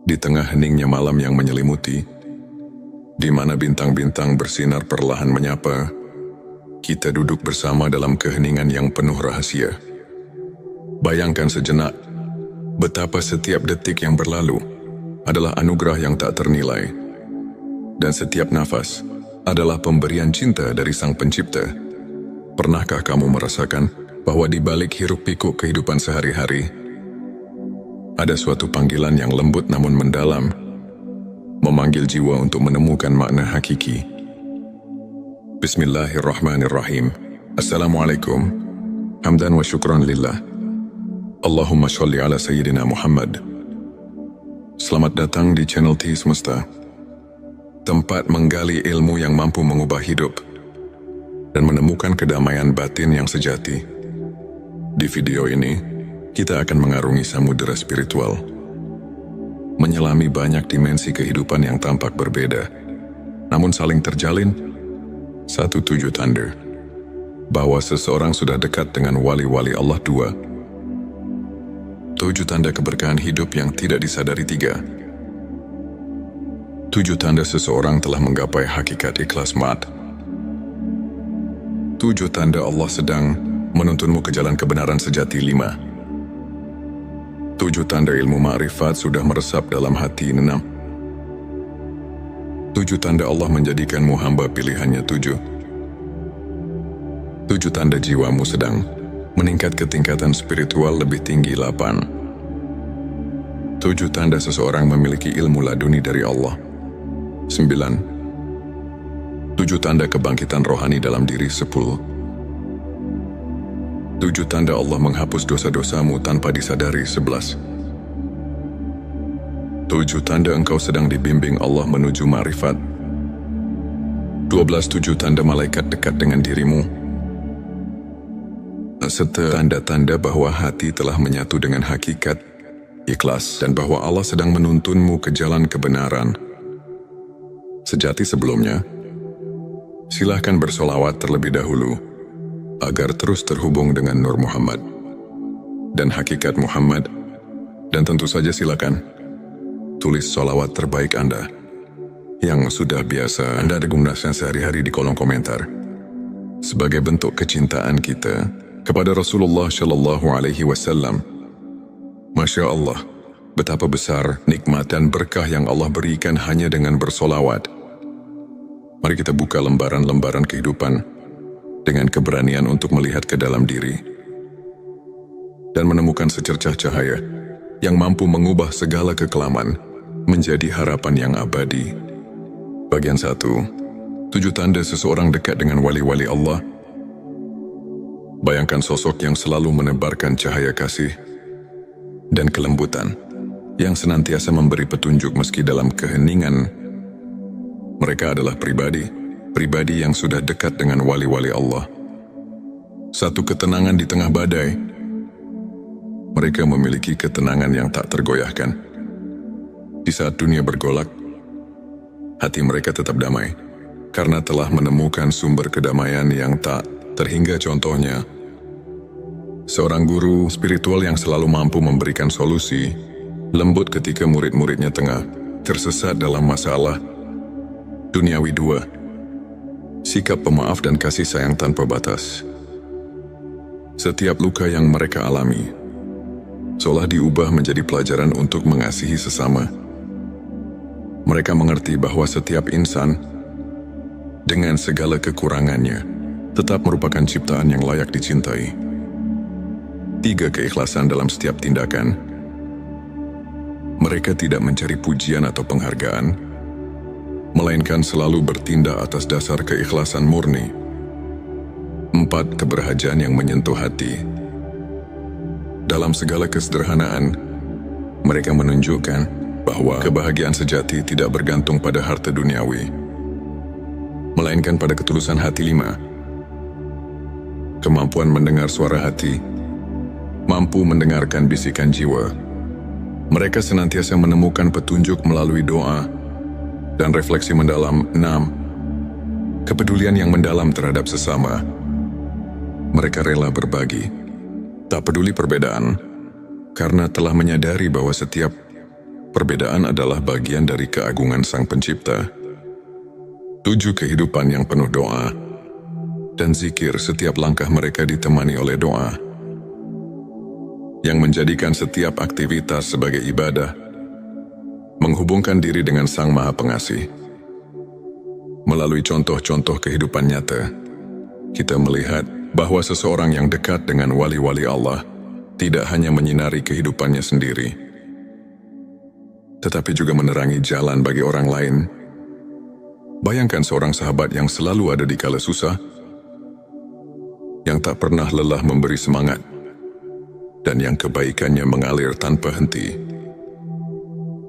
Di tengah heningnya malam yang menyelimuti, di mana bintang-bintang bersinar perlahan menyapa, kita duduk bersama dalam keheningan yang penuh rahasia. Bayangkan sejenak, betapa setiap detik yang berlalu adalah anugerah yang tak ternilai, dan setiap nafas adalah pemberian cinta dari Sang Pencipta. Pernahkah kamu merasakan bahwa di balik hiruk-pikuk kehidupan sehari-hari, ada suatu panggilan yang lembut namun mendalam, memanggil jiwa untuk menemukan makna hakiki? Bismillahirrahmanirrahim. Assalamualaikum. Hamdan wa syukran lillah. Allahumma sholli ala Sayyidina Muhammad. Selamat datang di channel T Semesta, tempat menggali ilmu yang mampu mengubah hidup dan menemukan kedamaian batin yang sejati. Di video ini, kita akan mengarungi samudera spiritual, menyelami banyak dimensi kehidupan yang tampak berbeda, namun saling terjalin satu tujuh tanda bahwa seseorang sudah dekat dengan wali-wali Allah. 2. 7 tanda keberkahan hidup yang tidak disadari. 3. 7 tanda seseorang telah menggapai hakikat ikhlas mat. 7 tanda Allah sedang menuntunmu ke jalan kebenaran sejati. 5. 7 tanda ilmu ma'rifat sudah meresap dalam hati. 6. 7 tanda Allah menjadikanmu hamba pilihannya. 7 tanda jiwamu sedang meningkat ke tingkatan spiritual lebih tinggi. 8. 7 tanda seseorang memiliki ilmu laduni dari Allah. 9. 7 tanda kebangkitan rohani dalam diri. 10. 7 tanda Allah menghapus dosa-dosamu tanpa disadari. 11. 7 tanda engkau sedang dibimbing Allah menuju ma'rifat. 12. 7 tanda malaikat dekat dengan dirimu, serta tanda-tanda bahwa hati telah menyatu dengan hakikat ikhlas dan bahwa Allah sedang menuntunmu ke jalan kebenaran sejati. Sebelumnya, silahkan bersolawat terlebih dahulu agar terus terhubung dengan Nur Muhammad dan hakikat Muhammad. Dan tentu saja silakan tulis solawat terbaik Anda yang sudah biasa Anda gunakan sehari-hari di kolom komentar sebagai bentuk kecintaan kita kepada Rasulullah Shallallahu Alaihi Wasallam. Masya Allah, betapa besar nikmat dan berkah yang Allah berikan hanya dengan bersolawat. Mari kita buka lembaran-lembaran kehidupan dengan keberanian untuk melihat ke dalam diri dan menemukan secercah cahaya yang mampu mengubah segala kekelaman menjadi harapan yang abadi. Bagian 1. 7 tanda seseorang dekat dengan wali-wali Allah. Bayangkan sosok yang selalu menebarkan cahaya kasih dan kelembutan, yang senantiasa memberi petunjuk meski dalam keheningan. Mereka adalah pribadi yang sudah dekat dengan wali-wali Allah. Satu ketenangan di tengah badai. Mereka memiliki ketenangan yang tak tergoyahkan. Di saat dunia bergolak, hati mereka tetap damai, karena telah menemukan sumber kedamaian yang tak terhingga. Contohnya, seorang guru spiritual yang selalu mampu memberikan solusi lembut ketika murid-muridnya tengah tersesat dalam masalah duniawi. 2. Sikap pemaaf dan kasih sayang tanpa batas. Setiap luka yang mereka alami seolah diubah menjadi pelajaran untuk mengasihi sesama. Mereka mengerti bahwa setiap insan, dengan segala kekurangannya, tetap merupakan ciptaan yang layak dicintai. 3. Keikhlasan dalam setiap tindakan. Mereka tidak mencari pujian atau penghargaan, melainkan selalu bertindak atas dasar keikhlasan murni. 4. Keberhajaan yang menyentuh hati. Dalam segala kesederhanaan, mereka menunjukkan bahwa kebahagiaan sejati tidak bergantung pada harta duniawi, melainkan pada ketulusan hati. 5. Kemampuan mendengar suara hati. Mampu mendengarkan bisikan jiwa. Mereka senantiasa menemukan petunjuk melalui doa dan refleksi mendalam. 6. Kepedulian yang mendalam terhadap sesama. Mereka rela berbagi, tak peduli perbedaan, karena telah menyadari bahwa setiap Perbedaan adalah bagian dari keagungan Sang Pencipta. 7 kehidupan yang penuh doa dan zikir, setiap langkah mereka ditemani oleh doa, yang menjadikan setiap aktivitas sebagai ibadah, menghubungkan diri dengan Sang Maha Pengasih. Melalui contoh-contoh kehidupan nyata, kita melihat bahwa seseorang yang dekat dengan wali-wali Allah tidak hanya menyinari kehidupannya sendiri, tetapi juga menerangi jalan bagi orang lain. Bayangkan seorang sahabat yang selalu ada di kala susah, yang tak pernah lelah memberi semangat, dan yang kebaikannya mengalir tanpa henti.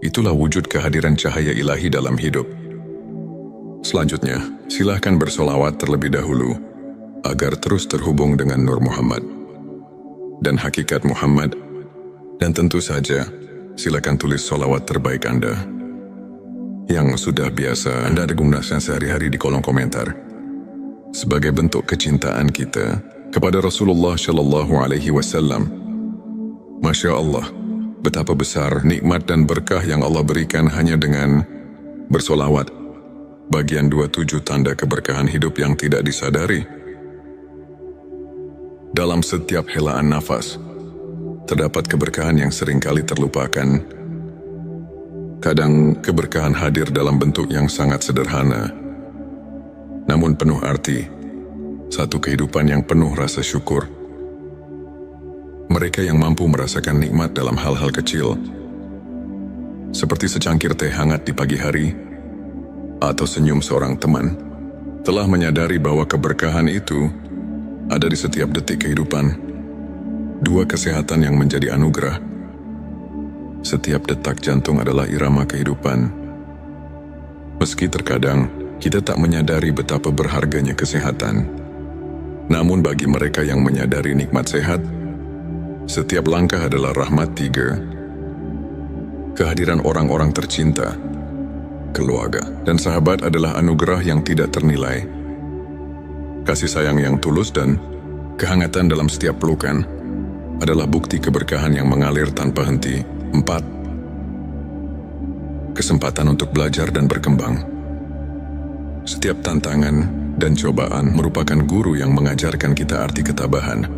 Itulah wujud kehadiran cahaya ilahi dalam hidup. Selanjutnya, silahkan bersolawat terlebih dahulu, agar terus terhubung dengan Nur Muhammad dan hakikat Muhammad. Dan tentu saja, silakan tulis solawat terbaik Anda, yang sudah biasa Anda gunakan sehari-hari di kolom komentar, sebagai bentuk kecintaan kita kepada Rasulullah Shallallahu Alaihi Wasallam. Masya Allah, betapa besar nikmat dan berkah yang Allah berikan hanya dengan bersolawat. Bagian 27 tanda keberkahan hidup yang tidak disadari. Dalam setiap helaan nafas, terdapat keberkahan yang seringkali terlupakan. Kadang keberkahan hadir dalam bentuk yang sangat sederhana, namun penuh arti. Satu kehidupan yang penuh rasa syukur. Mereka yang mampu merasakan nikmat dalam hal-hal kecil, seperti secangkir teh hangat di pagi hari, atau senyum seorang teman, telah menyadari bahwa keberkahan itu ada di setiap detik kehidupan. 2 kesehatan yang menjadi anugerah. Setiap detak jantung adalah irama kehidupan. Meski terkadang kita tak menyadari betapa berharganya kesehatan, namun bagi mereka yang menyadari nikmat sehat, setiap langkah adalah rahmat. 3. Kehadiran orang-orang tercinta, keluarga, dan sahabat adalah anugerah yang tidak ternilai. Kasih sayang yang tulus dan kehangatan dalam setiap pelukan adalah bukti keberkahan yang mengalir tanpa henti. 4. Kesempatan untuk belajar dan berkembang. Setiap tantangan dan cobaan merupakan guru yang mengajarkan kita arti ketabahan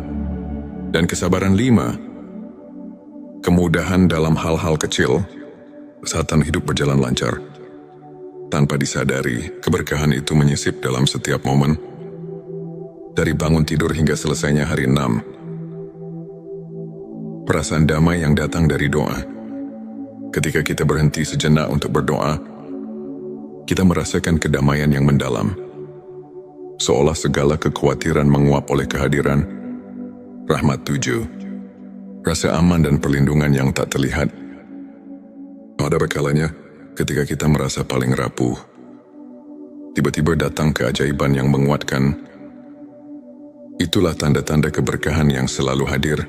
dan kesabaran. 5. Kemudahan dalam hal-hal kecil, saat hidup berjalan lancar. Tanpa disadari, keberkahan itu menyisip dalam setiap momen, dari bangun tidur hingga selesainya hari. 6. Perasaan damai yang datang dari doa. Ketika kita berhenti sejenak untuk berdoa, kita merasakan kedamaian yang mendalam, seolah segala kekhawatiran menguap oleh kehadiran rahmat. 7. Rasa aman dan perlindungan yang tak terlihat. Ada kalanya ketika kita merasa paling rapuh, tiba-tiba datang keajaiban yang menguatkan. Itulah tanda-tanda keberkahan yang selalu hadir,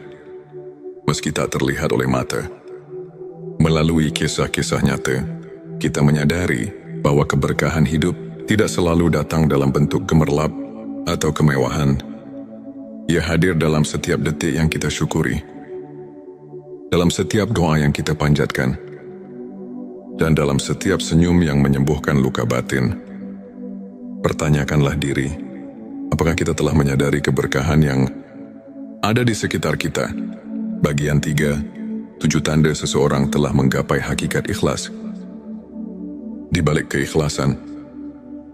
meski tak terlihat oleh mata. Melalui kisah-kisah nyata, kita menyadari bahwa keberkahan hidup tidak selalu datang dalam bentuk gemerlap atau kemewahan. Ia hadir dalam setiap detik yang kita syukuri, dalam setiap doa yang kita panjatkan, dan dalam setiap senyum yang menyembuhkan luka batin. Pertanyakanlah diri, apakah kita telah menyadari keberkahan yang ada di sekitar kita? Bagian 3, 7 tanda seseorang telah menggapai hakikat ikhlas. Di balik keikhlasan,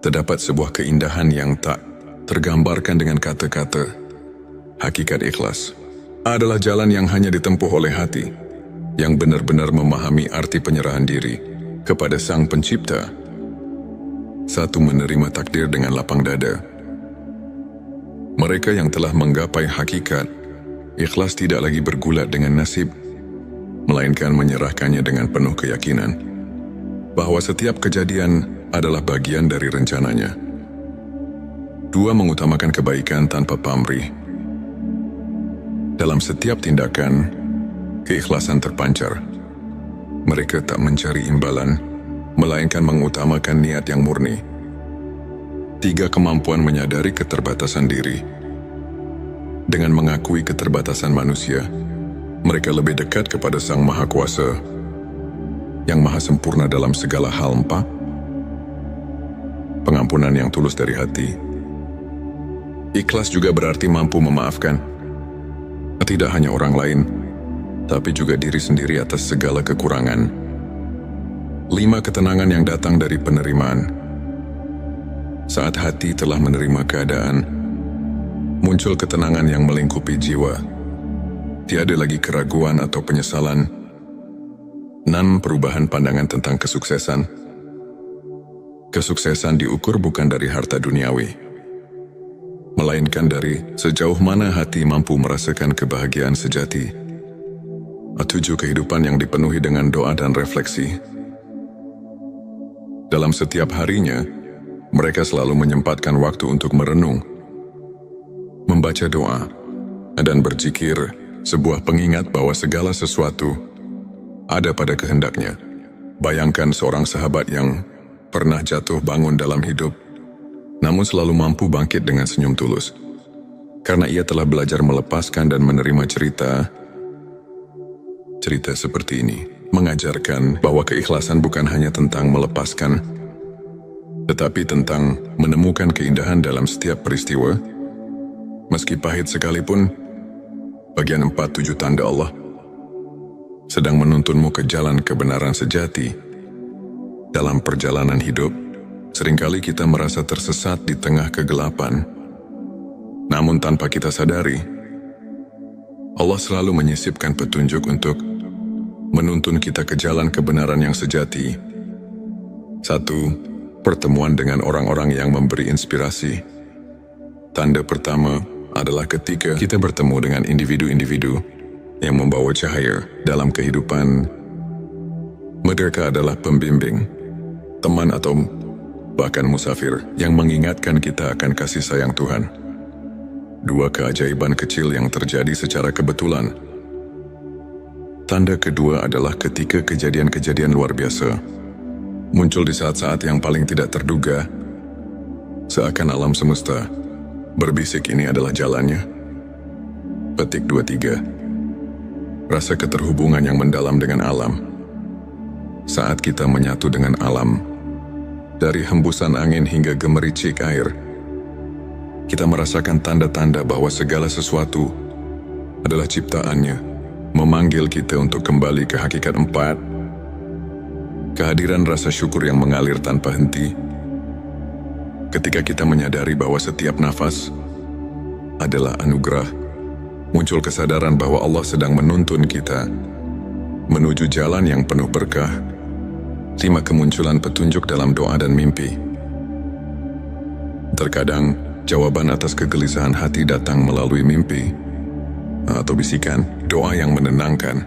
terdapat sebuah keindahan yang tak tergambarkan dengan kata-kata. Hakikat ikhlas adalah jalan yang hanya ditempuh oleh hati, yang benar-benar memahami arti penyerahan diri kepada Sang Pencipta. 1. Menerima takdir dengan lapang dada. Mereka yang telah menggapai hakikat ikhlas tidak lagi bergulat dengan nasib, melainkan menyerahkannya dengan penuh keyakinan bahwa setiap kejadian adalah bagian dari rencananya. 2. Mengutamakan kebaikan tanpa pamrih. Dalam setiap tindakan, keikhlasan terpancar. Mereka tak mencari imbalan, melainkan mengutamakan niat yang murni. 3. Kemampuan menyadari keterbatasan diri. Dengan mengakui keterbatasan manusia, mereka lebih dekat kepada Sang Maha Kuasa. yang maha sempurna dalam segala hal. 4. Pengampunan yang tulus dari hati. Ikhlas juga berarti mampu memaafkan, tidak hanya orang lain, tapi juga diri sendiri atas segala kekurangan. 5. Ketenangan yang datang dari penerimaan. Saat hati telah menerima keadaan, muncul ketenangan yang melingkupi jiwa. Tiada lagi keraguan atau penyesalan. 6. Perubahan pandangan tentang kesuksesan. Kesuksesan diukur bukan dari harta duniawi, melainkan dari sejauh mana hati mampu merasakan kebahagiaan sejati. 7. Kehidupan yang dipenuhi dengan doa dan refleksi. Dalam setiap harinya, mereka selalu menyempatkan waktu untuk merenung, membaca doa, dan berzikir, sebuah pengingat bahwa segala sesuatu ada pada kehendaknya. Bayangkan seorang sahabat yang pernah jatuh bangun dalam hidup, namun selalu mampu bangkit dengan senyum tulus. Karena ia telah belajar melepaskan dan menerima cerita seperti ini. Mengajarkan bahwa keikhlasan bukan hanya tentang melepaskan, tetapi tentang menemukan keindahan dalam setiap peristiwa, meski pahit sekalipun. Bagian 4. 7 tanda Allah sedang menuntunmu ke jalan kebenaran sejati. Dalam perjalanan hidup, seringkali kita merasa tersesat di tengah kegelapan. Namun tanpa kita sadari, Allah selalu menyisipkan petunjuk untuk menuntun kita ke jalan kebenaran yang sejati. 1. Pertemuan dengan orang-orang yang memberi inspirasi. Tanda pertama adalah ketika kita bertemu dengan individu-individu yang membawa cahaya dalam kehidupan. Mereka adalah pembimbing, teman atau bahkan musafir yang mengingatkan kita akan kasih sayang Tuhan. 2. Keajaiban kecil yang terjadi secara kebetulan. Tanda kedua adalah ketika kejadian-kejadian luar biasa muncul di saat-saat yang paling tidak terduga, seakan alam semesta berbisik ini adalah jalannya. Petik 23. Rasa keterhubungan yang mendalam dengan alam. Saat kita menyatu dengan alam, dari hembusan angin hingga gemericik air, kita merasakan tanda-tanda bahwa segala sesuatu adalah ciptaannya, memanggil kita untuk kembali ke hakikat. 4. Kehadiran rasa syukur yang mengalir tanpa henti. Ketika kita menyadari bahwa setiap nafas adalah anugerah, muncul kesadaran bahwa Allah sedang menuntun kita menuju jalan yang penuh berkah. 5. Kemunculan petunjuk dalam doa dan mimpi. Terkadang, jawaban atas kegelisahan hati datang melalui mimpi atau bisikan doa yang menenangkan,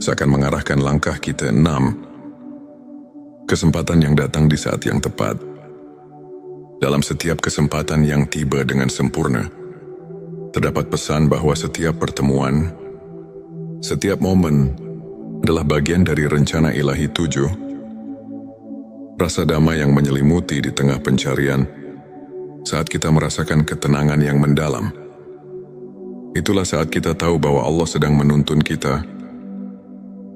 seakan mengarahkan langkah kita. 6. Kesempatan yang datang di saat yang tepat. Dalam setiap kesempatan yang tiba dengan sempurna, terdapat pesan bahwa setiap pertemuan, setiap momen adalah bagian dari rencana ilahi. 7. Rasa damai yang menyelimuti di tengah pencarian. Saat kita merasakan ketenangan yang mendalam, itulah saat kita tahu bahwa Allah sedang menuntun kita.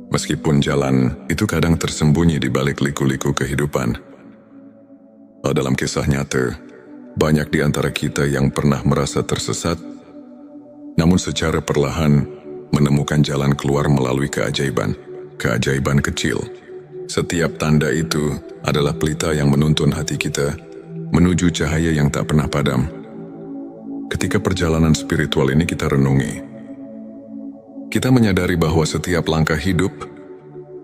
Meskipun jalan itu kadang tersembunyi di balik liku-liku kehidupan. Dalam kisah nyata, banyak di antara kita yang pernah merasa tersesat, namun secara perlahan menemukan jalan keluar melalui keajaiban kecil. Setiap tanda itu adalah pelita yang menuntun hati kita menuju cahaya yang tak pernah padam. Ketika perjalanan spiritual ini kita renungi, kita menyadari bahwa setiap langkah hidup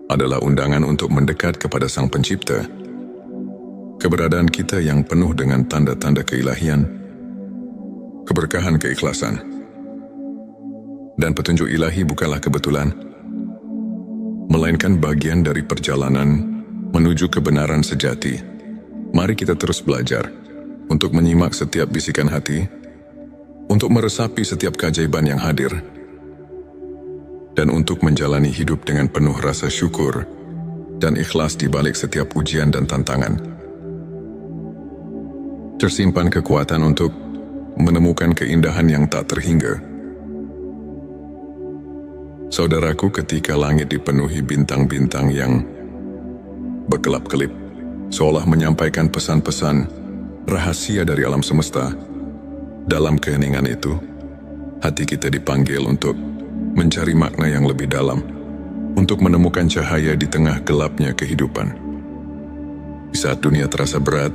adalah undangan untuk mendekat kepada Sang Pencipta. Keberadaan kita yang penuh dengan tanda-tanda keilahian, keberkahan keikhlasan, dan petunjuk ilahi bukanlah kebetulan, melainkan bagian dari perjalanan menuju kebenaran sejati. Mari kita terus belajar untuk menyimak setiap bisikan hati, untuk meresapi setiap keajaiban yang hadir, dan untuk menjalani hidup dengan penuh rasa syukur dan ikhlas di balik setiap ujian dan tantangan. Tersimpan kekuatan untuk menemukan keindahan yang tak terhingga. Saudaraku, ketika langit dipenuhi bintang-bintang yang berkelap-kelip, seolah menyampaikan pesan-pesan rahasia dari alam semesta. Dalam keheningan itu, hati kita dipanggil untuk mencari makna yang lebih dalam, untuk menemukan cahaya di tengah gelapnya kehidupan. Di saat dunia terasa berat,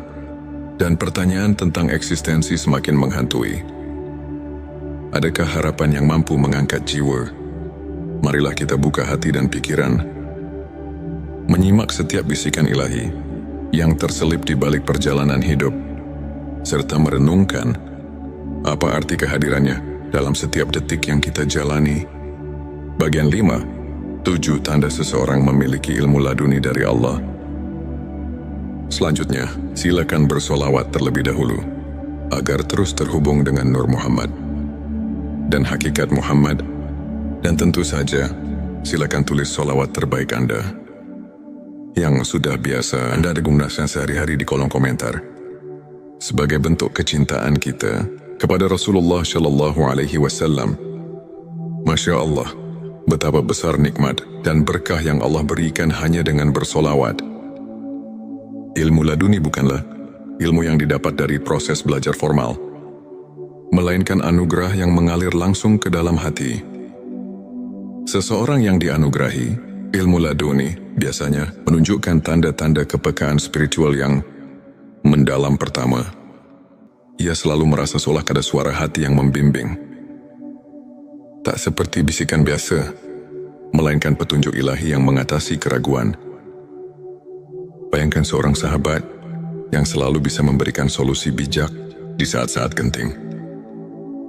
dan pertanyaan tentang eksistensi semakin menghantui, adakah harapan yang mampu mengangkat jiwa? Marilah kita buka hati dan pikiran, menyimak setiap bisikan ilahi yang terselip di balik perjalanan hidup, serta merenungkan apa arti kehadirannya dalam setiap detik yang kita jalani. Bagian 5, 7 tanda seseorang memiliki ilmu laduni dari Allah. Selanjutnya, silakan bersolawat terlebih dahulu, agar terus terhubung dengan Nur Muhammad dan hakikat Muhammad. Dan tentu saja, silakan tulis solawat terbaik Anda yang sudah biasa Anda gunakan sehari-hari di kolom komentar, sebagai bentuk kecintaan kita kepada Rasulullah Shallallahu Alaihi Wasallam. Masya Allah, betapa besar nikmat dan berkah yang Allah berikan hanya dengan bersolawat. Ilmu laduni bukanlah ilmu yang didapat dari proses belajar formal, melainkan anugerah yang mengalir langsung ke dalam hati. Seseorang yang dianugerahi ilmu laduni biasanya menunjukkan tanda-tanda kepekaan spiritual yang mendalam. Pertama, ia selalu merasa seolah ada suara hati yang membimbing. Tak seperti bisikan biasa, melainkan petunjuk ilahi yang mengatasi keraguan. Bayangkan seorang sahabat yang selalu bisa memberikan solusi bijak di saat-saat genting.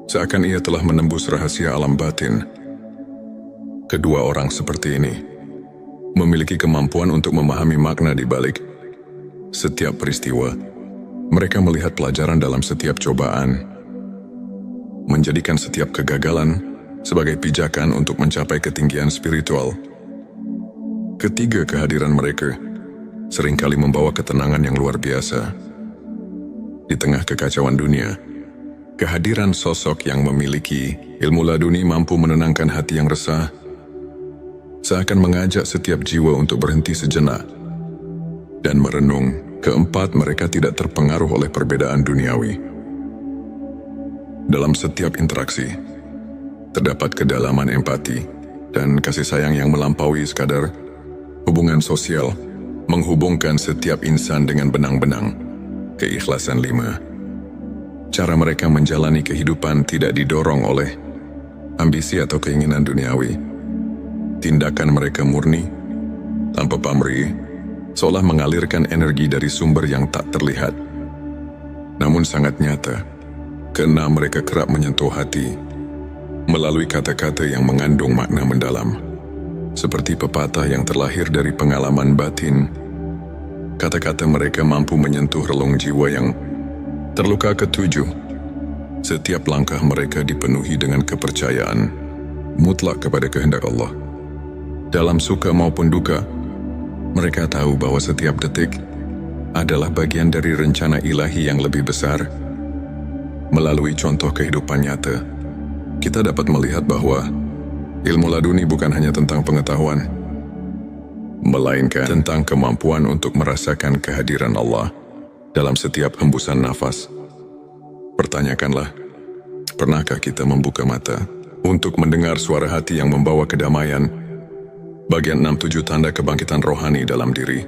Seakan ia telah menembus rahasia alam batin. Kedua orang seperti ini memiliki kemampuan untuk memahami makna di balik setiap peristiwa. Mereka melihat pelajaran dalam setiap cobaan, menjadikan setiap kegagalan sebagai pijakan untuk mencapai ketinggian spiritual. Ketiga, kehadiran mereka seringkali membawa ketenangan yang luar biasa. Di tengah kekacauan dunia, kehadiran sosok yang memiliki ilmu laduni mampu menenangkan hati yang resah, seakan mengajak setiap jiwa untuk berhenti sejenak dan merenung. Keempat, mereka tidak terpengaruh oleh perbedaan duniawi. Dalam setiap interaksi, terdapat kedalaman empati dan kasih sayang yang melampaui sekadar hubungan sosial, menghubungkan setiap insan dengan benang-benang keikhlasan. 5, cara mereka menjalani kehidupan tidak didorong oleh ambisi atau keinginan duniawi. Tindakan mereka murni, tanpa pamrih, seolah mengalirkan energi dari sumber yang tak terlihat, namun sangat nyata. Keenam, mereka kerap menyentuh hati melalui kata-kata yang mengandung makna mendalam, seperti pepatah yang terlahir dari pengalaman batin. Kata-kata mereka mampu menyentuh relung jiwa yang terluka. Ketujuh, setiap langkah mereka dipenuhi dengan kepercayaan mutlak kepada kehendak Allah. Dalam suka maupun duka, mereka tahu bahwa setiap detik adalah bagian dari rencana ilahi yang lebih besar. Melalui contoh kehidupan nyata, kita dapat melihat bahwa ilmu laduni bukan hanya tentang pengetahuan, melainkan tentang kemampuan untuk merasakan kehadiran Allah dalam setiap hembusan nafas. Pertanyakanlah, pernahkah kita membuka mata untuk mendengar suara hati yang membawa kedamaian? Bagian 6-7 tanda kebangkitan rohani dalam diri.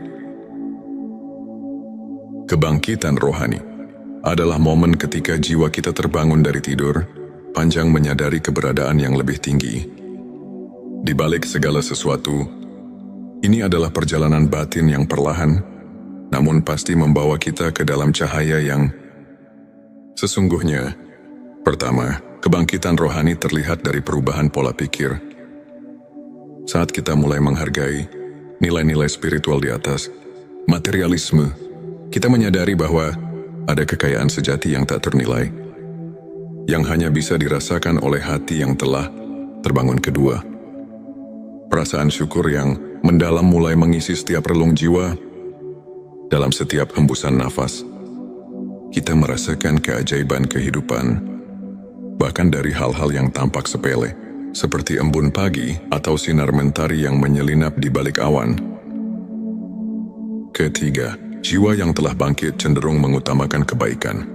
Kebangkitan rohani adalah momen ketika jiwa kita terbangun dari tidur panjang menyadari keberadaan yang lebih tinggi. Di balik segala sesuatu, ini adalah perjalanan batin yang perlahan, namun pasti membawa kita ke dalam cahaya yang sesungguhnya. Pertama, kebangkitan rohani terlihat dari perubahan pola pikir. Saat kita mulai menghargai nilai-nilai spiritual di atas materialisme, kita menyadari bahwa ada kekayaan sejati yang tak ternilai, yang hanya bisa dirasakan oleh hati yang telah terbangun. Kedua, perasaan syukur yang mendalam mulai mengisi setiap relung jiwa. Dalam setiap hembusan nafas, kita merasakan keajaiban kehidupan, bahkan dari hal-hal yang tampak sepele, seperti embun pagi atau sinar mentari yang menyelinap di balik awan. Ketiga, jiwa yang telah bangkit cenderung mengutamakan kebaikan.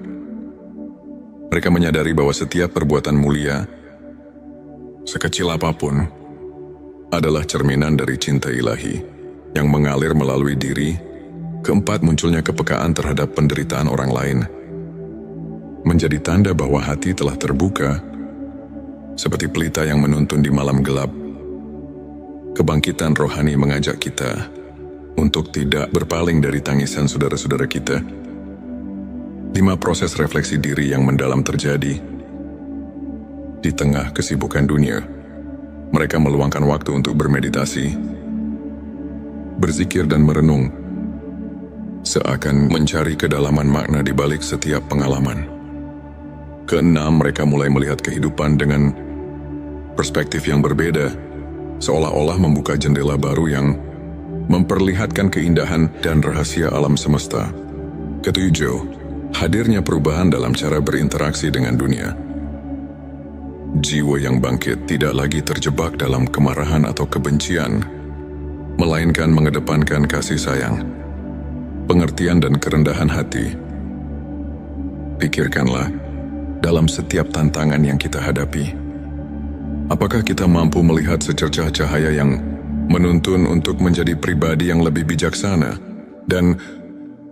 Mereka menyadari bahwa setiap perbuatan mulia, sekecil apapun, adalah cerminan dari cinta ilahi yang mengalir melalui diri. Keempat, munculnya kepekaan terhadap penderitaan orang lain menjadi tanda bahwa hati telah terbuka, seperti pelita yang menuntun di malam gelap. Kebangkitan rohani mengajak kita untuk tidak berpaling dari tangisan saudara-saudara kita. 5. Proses refleksi diri yang mendalam terjadi. Di tengah kesibukan dunia, mereka meluangkan waktu untuk bermeditasi, berzikir dan merenung, seakan mencari kedalaman makna di balik setiap pengalaman. Keenam, mereka mulai melihat kehidupan dengan perspektif yang berbeda, seolah-olah membuka jendela baru yang memperlihatkan keindahan dan rahasia alam semesta. Ketujuh, hadirnya perubahan dalam cara berinteraksi dengan dunia. Jiwa yang bangkit tidak lagi terjebak dalam kemarahan atau kebencian, melainkan mengedepankan kasih sayang, pengertian dan kerendahan hati. Pikirkanlah, dalam setiap tantangan yang kita hadapi, apakah kita mampu melihat secercah cahaya yang menuntun untuk menjadi pribadi yang lebih bijaksana dan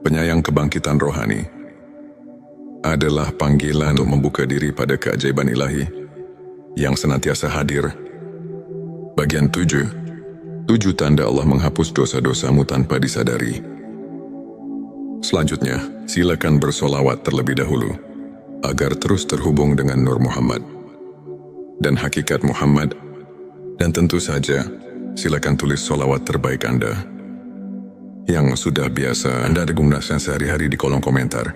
penyayang? Kebangkitan rohani adalah panggilan untuk membuka diri pada keajaiban ilahi yang senantiasa hadir. Bagian 7. 7 tanda Allah menghapus dosa-dosamu tanpa disadari. Selanjutnya, silakan bersolawat terlebih dahulu agar terus terhubung dengan Nur Muhammad dan hakikat Muhammad. Dan tentu saja, silakan tulis solawat terbaik Anda yang sudah biasa Anda gunakan sehari-hari di kolom komentar,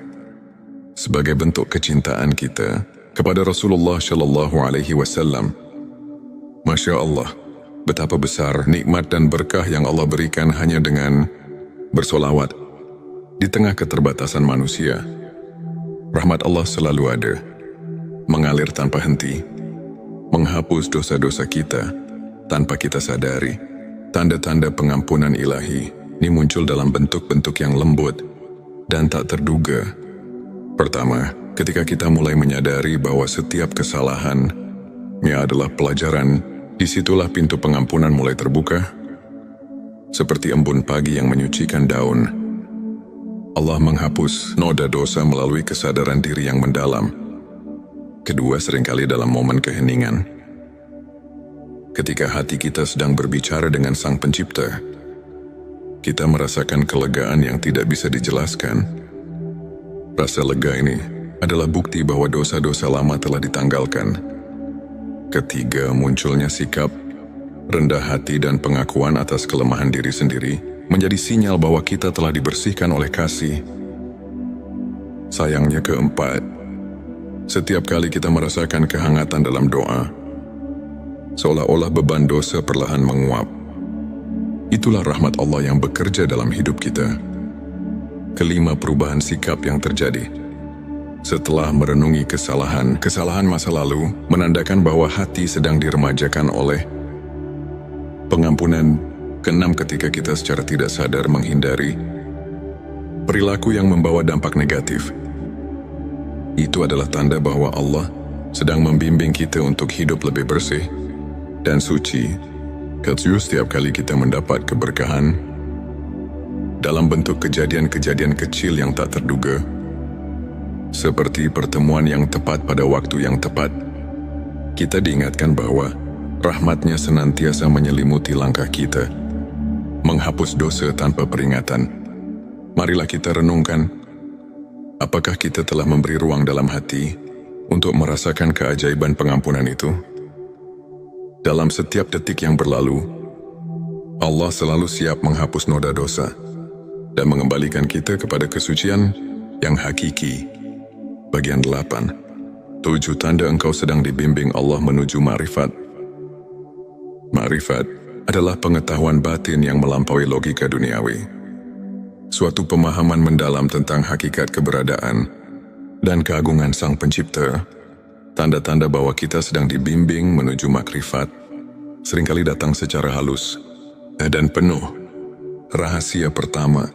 sebagai bentuk kecintaan kita kepada Rasulullah Shallallahu Alaihi Wasallam. Masya Allah, betapa besar nikmat dan berkah yang Allah berikan hanya dengan bersolawat di tengah keterbatasan manusia. Rahmat Allah selalu ada, mengalir tanpa henti, menghapus dosa-dosa kita tanpa kita sadari. Tanda-tanda pengampunan ilahi ini muncul dalam bentuk-bentuk yang lembut dan tak terduga. Pertama, ketika kita mulai menyadari bahwa setiap kesalahannya adalah pelajaran, disitulah pintu pengampunan mulai terbuka. Seperti embun pagi yang menyucikan daun, Allah menghapus noda dosa melalui kesadaran diri yang mendalam. Kedua, seringkali dalam momen keheningan, ketika hati kita sedang berbicara dengan Sang Pencipta, kita merasakan kelegaan yang tidak bisa dijelaskan. Rasa lega ini adalah bukti bahwa dosa-dosa lama telah ditanggalkan. Ketiga, munculnya sikap rendah hati dan pengakuan atas kelemahan diri sendiri menjadi sinyal bahwa kita telah dibersihkan oleh kasih. Sayangnya, keempat, setiap kali kita merasakan kehangatan dalam doa, seolah-olah beban dosa perlahan menguap. Itulah rahmat Allah yang bekerja dalam hidup kita. Kelima, perubahan sikap yang terjadi setelah merenungi kesalahan masa lalu menandakan bahwa hati sedang diremajakan oleh pengampunan. Keenam, ketika kita secara tidak sadar menghindari perilaku yang membawa dampak negatif, itu adalah tanda bahwa Allah sedang membimbing kita untuk hidup lebih bersih dan suci. Ketujuh, setiap kali kita mendapat keberkahan dalam bentuk kejadian-kejadian kecil yang tak terduga, seperti pertemuan yang tepat pada waktu yang tepat, kita diingatkan bahwa rahmat-Nya senantiasa menyelimuti langkah kita, menghapus dosa tanpa peringatan. Marilah kita renungkan, apakah kita telah memberi ruang dalam hati untuk merasakan keajaiban pengampunan itu? Dalam setiap detik yang berlalu, Allah selalu siap menghapus noda dosa dan mengembalikan kita kepada kesucian yang hakiki. Bagian 8. 7 tanda engkau sedang dibimbing Allah menuju ma'rifat. Ma'rifat adalah pengetahuan batin yang melampaui logika duniawi. Suatu pemahaman mendalam tentang hakikat keberadaan dan keagungan Sang Pencipta. Tanda-tanda bahwa kita sedang dibimbing menuju makrifat seringkali datang secara halus dan penuh rahasia. Pertama,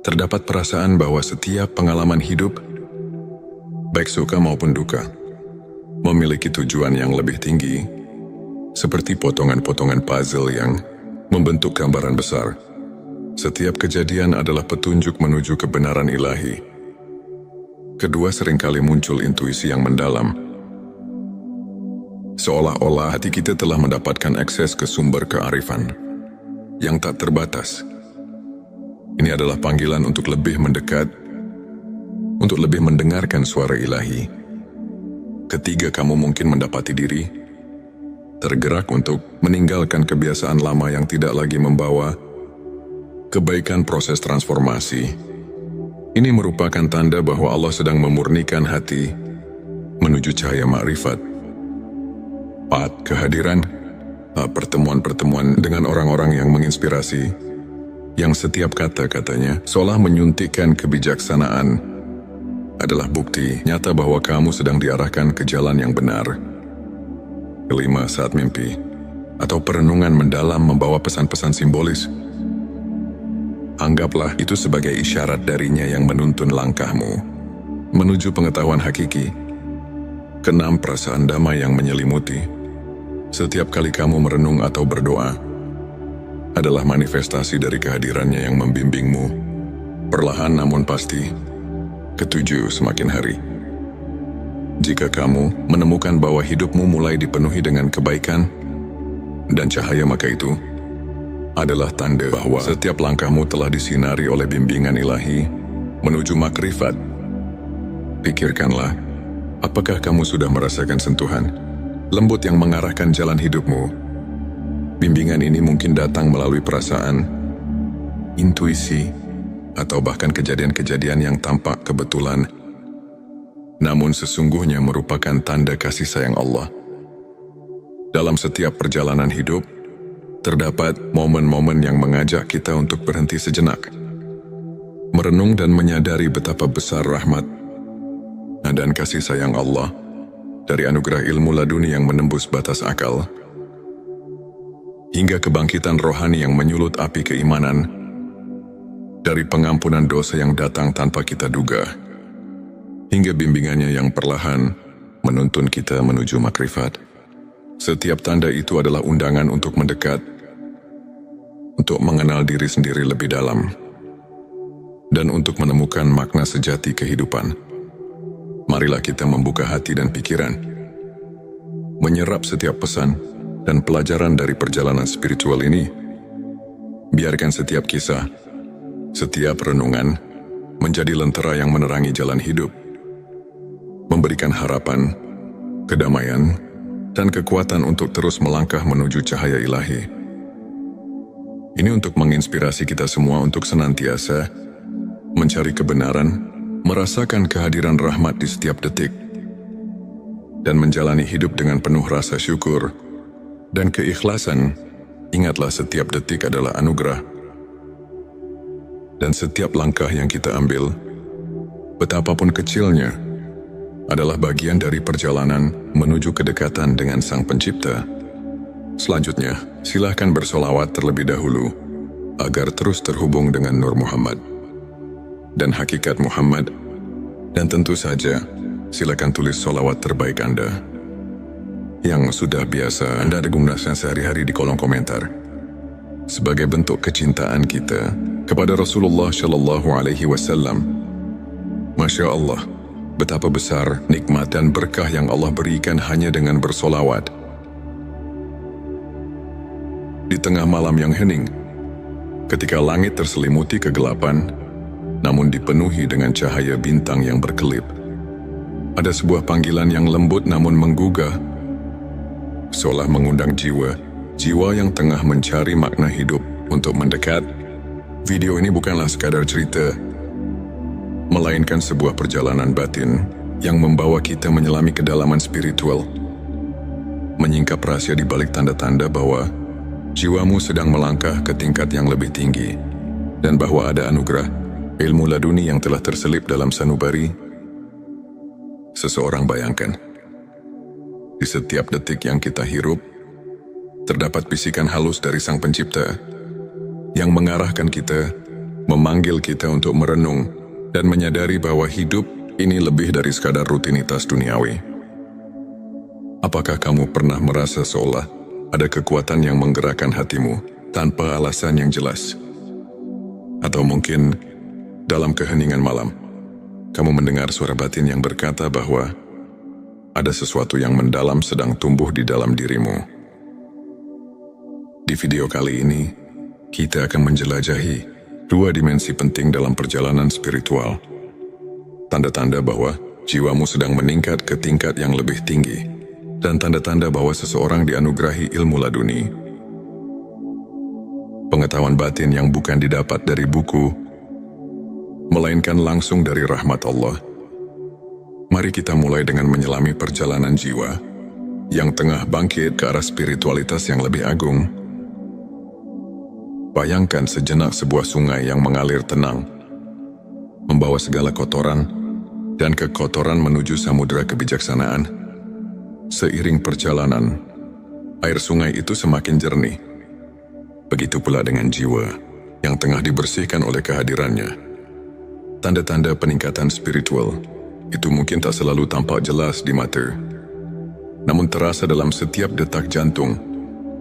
terdapat perasaan bahwa setiap pengalaman hidup, baik suka maupun duka, memiliki tujuan yang lebih tinggi, seperti potongan-potongan puzzle yang membentuk gambaran besar. Setiap kejadian adalah petunjuk menuju kebenaran ilahi. Kedua, seringkali muncul intuisi yang mendalam. Seolah-olah hati kita telah mendapatkan akses ke sumber kearifan yang tak terbatas. Ini adalah panggilan untuk lebih mendekat, untuk lebih mendengarkan suara ilahi. Ketiga, kamu mungkin mendapati diri tergerak untuk meninggalkan kebiasaan lama yang tidak lagi membawa kebaikan. Proses transformasi ini merupakan tanda bahwa Allah sedang memurnikan hati menuju cahaya ma'rifat. 4. Kehadiran pertemuan-pertemuan dengan orang-orang yang menginspirasi, yang setiap kata-katanya seolah menyuntikkan kebijaksanaan, adalah bukti nyata bahwa kamu sedang diarahkan ke jalan yang benar. 5. Saat mimpi atau perenungan mendalam membawa pesan-pesan simbolis, anggaplah itu sebagai isyarat darinya yang menuntun langkahmu menuju pengetahuan hakiki. 6. Perasaan damai yang menyelimuti setiap kali kamu merenung atau berdoa adalah manifestasi dari kehadirannya yang membimbingmu, perlahan namun pasti. 7. Semakin hari, jika kamu menemukan bahwa hidupmu mulai dipenuhi dengan kebaikan dan cahaya, maka itu adalah tanda bahwa setiap langkahmu telah disinari oleh bimbingan ilahi menuju makrifat. Pikirkanlah, apakah kamu sudah merasakan sentuhan lembut yang mengarahkan jalan hidupmu? Bimbingan ini mungkin datang melalui perasaan, intuisi, atau bahkan kejadian-kejadian yang tampak kebetulan, namun sesungguhnya merupakan tanda kasih sayang Allah. Dalam setiap perjalanan hidup, terdapat momen-momen yang mengajak kita untuk berhenti sejenak, merenung dan menyadari betapa besar rahmat dan kasih sayang Allah, dari anugerah ilmu laduni yang menembus batas akal, hingga kebangkitan rohani yang menyulut api keimanan, dari pengampunan dosa yang datang tanpa kita duga, hingga bimbingannya yang perlahan menuntun kita menuju makrifat. Setiap tanda itu adalah undangan untuk mendekat, untuk mengenal diri sendiri lebih dalam, dan untuk menemukan makna sejati kehidupan. Marilah kita membuka hati dan pikiran, menyerap setiap pesan dan pelajaran dari perjalanan spiritual ini. Biarkan setiap kisah, setiap renungan menjadi lentera yang menerangi jalan hidup, memberikan harapan, kedamaian, dan kekuatan untuk terus melangkah menuju cahaya ilahi. Ini untuk menginspirasi kita semua untuk senantiasa mencari kebenaran, merasakan kehadiran rahmat di setiap detik, dan menjalani hidup dengan penuh rasa syukur dan keikhlasan. Ingatlah, setiap detik adalah anugerah, dan setiap langkah yang kita ambil, betapapun kecilnya, adalah bagian dari perjalanan menuju kedekatan dengan Sang Pencipta. Selanjutnya, silakan bersolawat terlebih dahulu agar terus terhubung dengan Nur Muhammad dan hakikat Muhammad, dan tentu saja silakan tulis solawat terbaik Anda yang sudah biasa Anda gunakan sehari-hari di kolom komentar, sebagai bentuk kecintaan kita kepada Rasulullah Shallallahu Alaihi Wasallam. Masya Allah, betapa besar nikmat dan berkah yang Allah berikan hanya dengan bersolawat. Di tengah malam yang hening, ketika langit terselimuti kegelapan, namun dipenuhi dengan cahaya bintang yang berkelip, ada sebuah panggilan yang lembut namun menggugah, seolah mengundang jiwa yang tengah mencari makna hidup untuk mendekat. Video ini bukanlah sekadar cerita, melainkan sebuah perjalanan batin yang membawa kita menyelami kedalaman spiritual, menyingkap rahasia di balik tanda-tanda bahwa jiwamu sedang melangkah ke tingkat yang lebih tinggi, dan bahwa ada anugerah ilmu laduni yang telah terselip dalam sanubari seseorang. Bayangkan, di setiap detik yang kita hirup, terdapat bisikan halus dari Sang Pencipta yang mengarahkan kita memanggil kita untuk merenung dan menyadari bahwa hidup ini lebih dari sekadar rutinitas duniawi. Apakah kamu pernah merasa seolah ada kekuatan yang menggerakkan hatimu tanpa alasan yang jelas? Atau mungkin dalam keheningan malam, kamu mendengar suara batin yang berkata bahwa ada sesuatu yang mendalam sedang tumbuh di dalam dirimu. Di video kali ini, kita akan menjelajahi dua dimensi penting dalam perjalanan spiritual. Tanda-tanda bahwa jiwamu sedang meningkat ke tingkat yang lebih tinggi, dan tanda-tanda bahwa seseorang dianugerahi ilmu laduni. Pengetahuan batin yang bukan didapat dari buku, melainkan langsung dari rahmat Allah. Mari kita mulai dengan menyelami perjalanan jiwa yang tengah bangkit ke arah spiritualitas yang lebih agung. Bayangkan sejenak sebuah sungai yang mengalir tenang, membawa segala kotoran dan kekotoran menuju samudera kebijaksanaan. Seiring perjalanan, air sungai itu semakin jernih. Begitu pula dengan jiwa yang tengah dibersihkan oleh kehadirannya. Tanda-tanda peningkatan spiritual itu mungkin tak selalu tampak jelas di mata, namun terasa dalam setiap detak jantung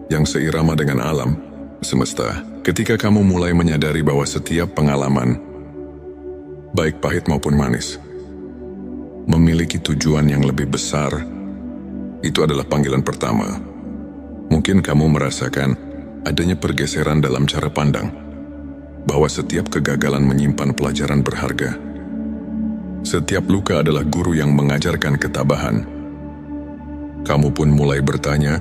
yang seirama dengan alam semesta. Ketika kamu mulai menyadari bahwa setiap pengalaman, baik pahit maupun manis, memiliki tujuan yang lebih besar, itu adalah panggilan pertama. Mungkin kamu merasakan adanya pergeseran dalam cara pandang, bahwa setiap kegagalan menyimpan pelajaran berharga. Setiap luka adalah guru yang mengajarkan ketabahan. Kamu pun mulai bertanya,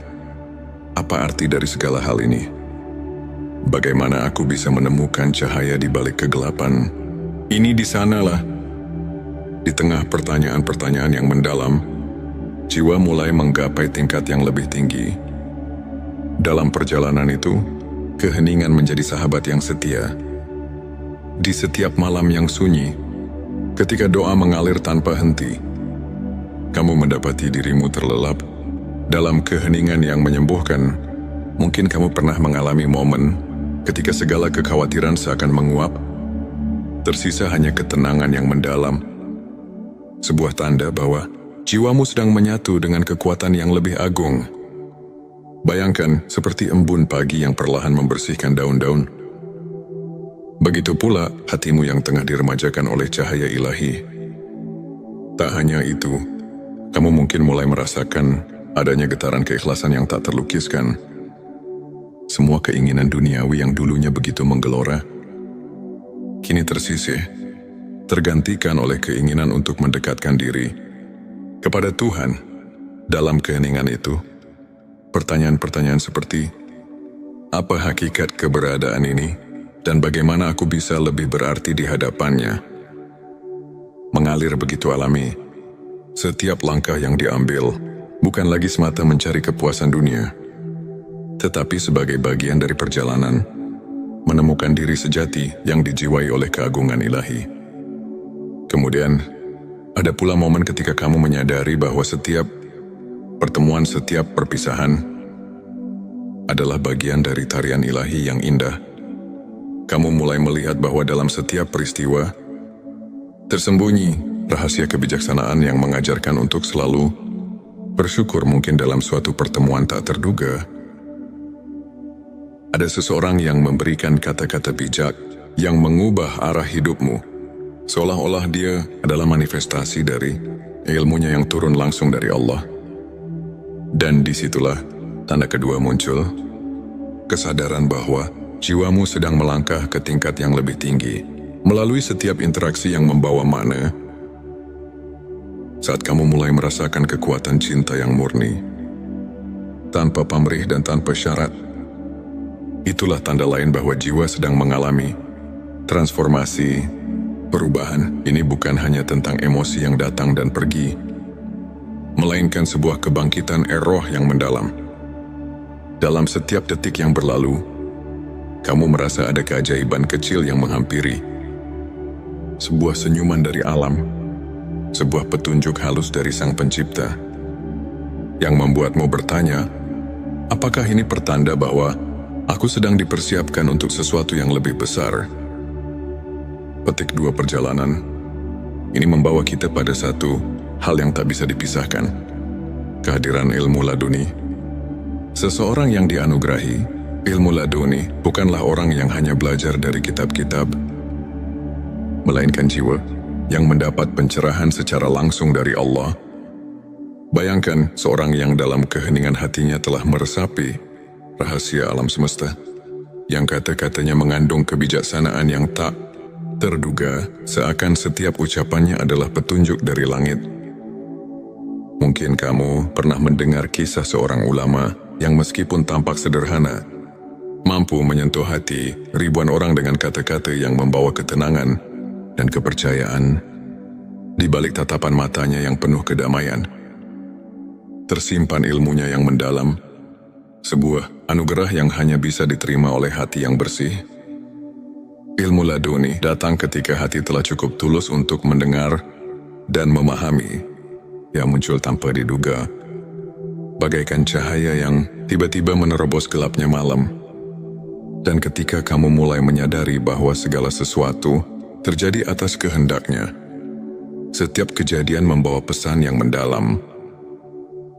apa arti dari segala hal ini? Bagaimana aku bisa menemukan cahaya di balik kegelapan? Ini di sanalah. Di tengah pertanyaan-pertanyaan yang mendalam, jiwa mulai menggapai tingkat yang lebih tinggi. Dalam perjalanan itu, keheningan menjadi sahabat yang setia. Di setiap malam yang sunyi, ketika doa mengalir tanpa henti, kamu mendapati dirimu terlelap dalam keheningan yang menyembuhkan. Mungkin kamu pernah mengalami momen ketika segala kekhawatiran seakan menguap, tersisa hanya ketenangan yang mendalam. Sebuah tanda bahwa jiwamu sedang menyatu dengan kekuatan yang lebih agung. Bayangkan seperti embun pagi yang perlahan membersihkan daun-daun. Begitu pula hatimu yang tengah diremajakan oleh cahaya ilahi. Tak hanya itu, kamu mungkin mulai merasakan adanya getaran keikhlasan yang tak terlukiskan. Semua keinginan duniawi yang dulunya begitu menggelora, kini tersisih, tergantikan oleh keinginan untuk mendekatkan diri kepada Tuhan. Dalam keheningan itu, pertanyaan-pertanyaan seperti, apa hakikat keberadaan ini dan bagaimana aku bisa lebih berarti di hadapannya, mengalir begitu alami. Setiap langkah yang diambil bukan lagi semata mencari kepuasan dunia, tetapi sebagai bagian dari perjalanan menemukan diri sejati yang dijiwai oleh keagungan ilahi. Kemudian, ada pula momen ketika kamu menyadari bahwa setiap pertemuan, setiap perpisahan adalah bagian dari tarian ilahi yang indah. Kamu mulai melihat bahwa dalam setiap peristiwa tersembunyi rahasia kebijaksanaan yang mengajarkan untuk selalu bersyukur. Mungkin dalam suatu pertemuan tak terduga, ada seseorang yang memberikan kata-kata bijak yang mengubah arah hidupmu, seolah-olah dia adalah manifestasi dari ilmunya yang turun langsung dari Allah. Dan disitulah tanda kedua muncul, kesadaran bahwa jiwamu sedang melangkah ke tingkat yang lebih tinggi melalui setiap interaksi yang membawa makna. Saat kamu mulai merasakan kekuatan cinta yang murni, tanpa pamrih dan tanpa syarat, itulah tanda lain bahwa jiwa sedang mengalami transformasi, perubahan. Ini bukan hanya tentang emosi yang datang dan pergi, melainkan sebuah kebangkitan roh yang mendalam. Dalam setiap detik yang berlalu, kamu merasa ada keajaiban kecil yang menghampiri. Sebuah senyuman dari alam, sebuah petunjuk halus dari Sang Pencipta, yang membuatmu bertanya, apakah ini pertanda bahwa aku sedang dipersiapkan untuk sesuatu yang lebih besar? petik 2 perjalanan. Ini membawa kita pada satu hal yang tak bisa dipisahkan. Kehadiran ilmu laduni. Seseorang yang dianugerahi ilmu laduni bukanlah orang yang hanya belajar dari kitab-kitab, melainkan jiwa yang mendapat pencerahan secara langsung dari Allah. Bayangkan seorang yang dalam keheningan hatinya telah meresapi rahasia alam semesta, yang kata-katanya mengandung kebijaksanaan yang tak terduga, seakan setiap ucapannya adalah petunjuk dari langit. Mungkin kamu pernah mendengar kisah seorang ulama yang meskipun tampak sederhana, mampu menyentuh hati ribuan orang dengan kata-kata yang membawa ketenangan dan kepercayaan. Di balik tatapan matanya yang penuh kedamaian, tersimpan ilmunya yang mendalam, sebuah anugerah yang hanya bisa diterima oleh hati yang bersih. Ilmu laduni datang ketika hati telah cukup tulus untuk mendengar dan memahami, yang muncul tanpa diduga, bagaikan cahaya yang tiba-tiba menerobos gelapnya malam. Dan ketika kamu mulai menyadari bahwa segala sesuatu terjadi atas kehendaknya, setiap kejadian membawa pesan yang mendalam,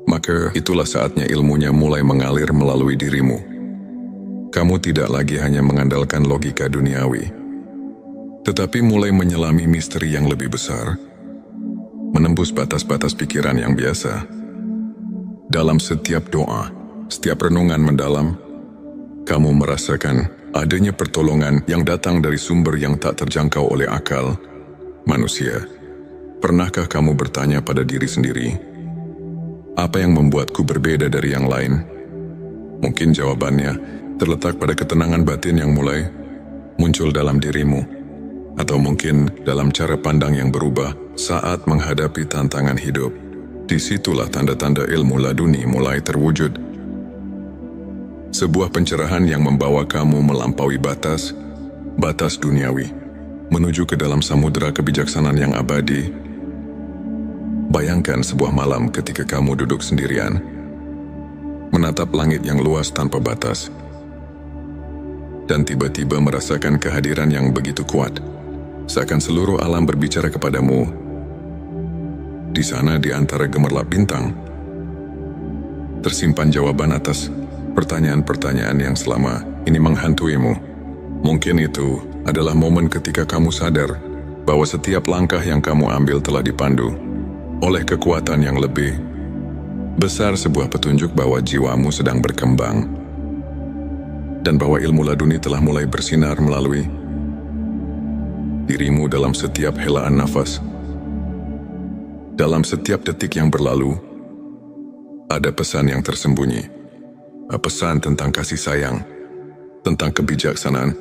maka itulah saatnya ilmunya mulai mengalir melalui dirimu. Kamu tidak lagi hanya mengandalkan logika duniawi, tetapi mulai menyelami misteri yang lebih besar, menembus batas-batas pikiran yang biasa. Dalam setiap doa, setiap renungan mendalam, kamu merasakan adanya pertolongan yang datang dari sumber yang tak terjangkau oleh akal manusia. Pernahkah kamu bertanya pada diri sendiri, apa yang membuatku berbeda dari yang lain? Mungkin jawabannya terletak pada ketenangan batin yang mulai muncul dalam dirimu, atau mungkin dalam cara pandang yang berubah saat menghadapi tantangan hidup. Disitulah tanda-tanda ilmu laduni mulai terwujud. Sebuah pencerahan yang membawa kamu melampaui batas duniawi, menuju ke dalam samudera kebijaksanaan yang abadi. Bayangkan sebuah malam ketika kamu duduk sendirian, menatap langit yang luas tanpa batas, dan tiba-tiba merasakan kehadiran yang begitu kuat, seakan seluruh alam berbicara kepadamu. Di sana, di antara gemerlap bintang, tersimpan jawaban atas pertanyaan-pertanyaan yang selama ini menghantuimu. Mungkin itu adalah momen ketika kamu sadar bahwa setiap langkah yang kamu ambil telah dipandu oleh kekuatan yang lebih besar, sebuah petunjuk bahwa jiwamu sedang berkembang, dan bahwa ilmu laduni telah mulai bersinar melalui dirimu dalam setiap helaan nafas. Dalam setiap detik yang berlalu, ada pesan yang tersembunyi. Pesan tentang kasih sayang, tentang kebijaksanaan,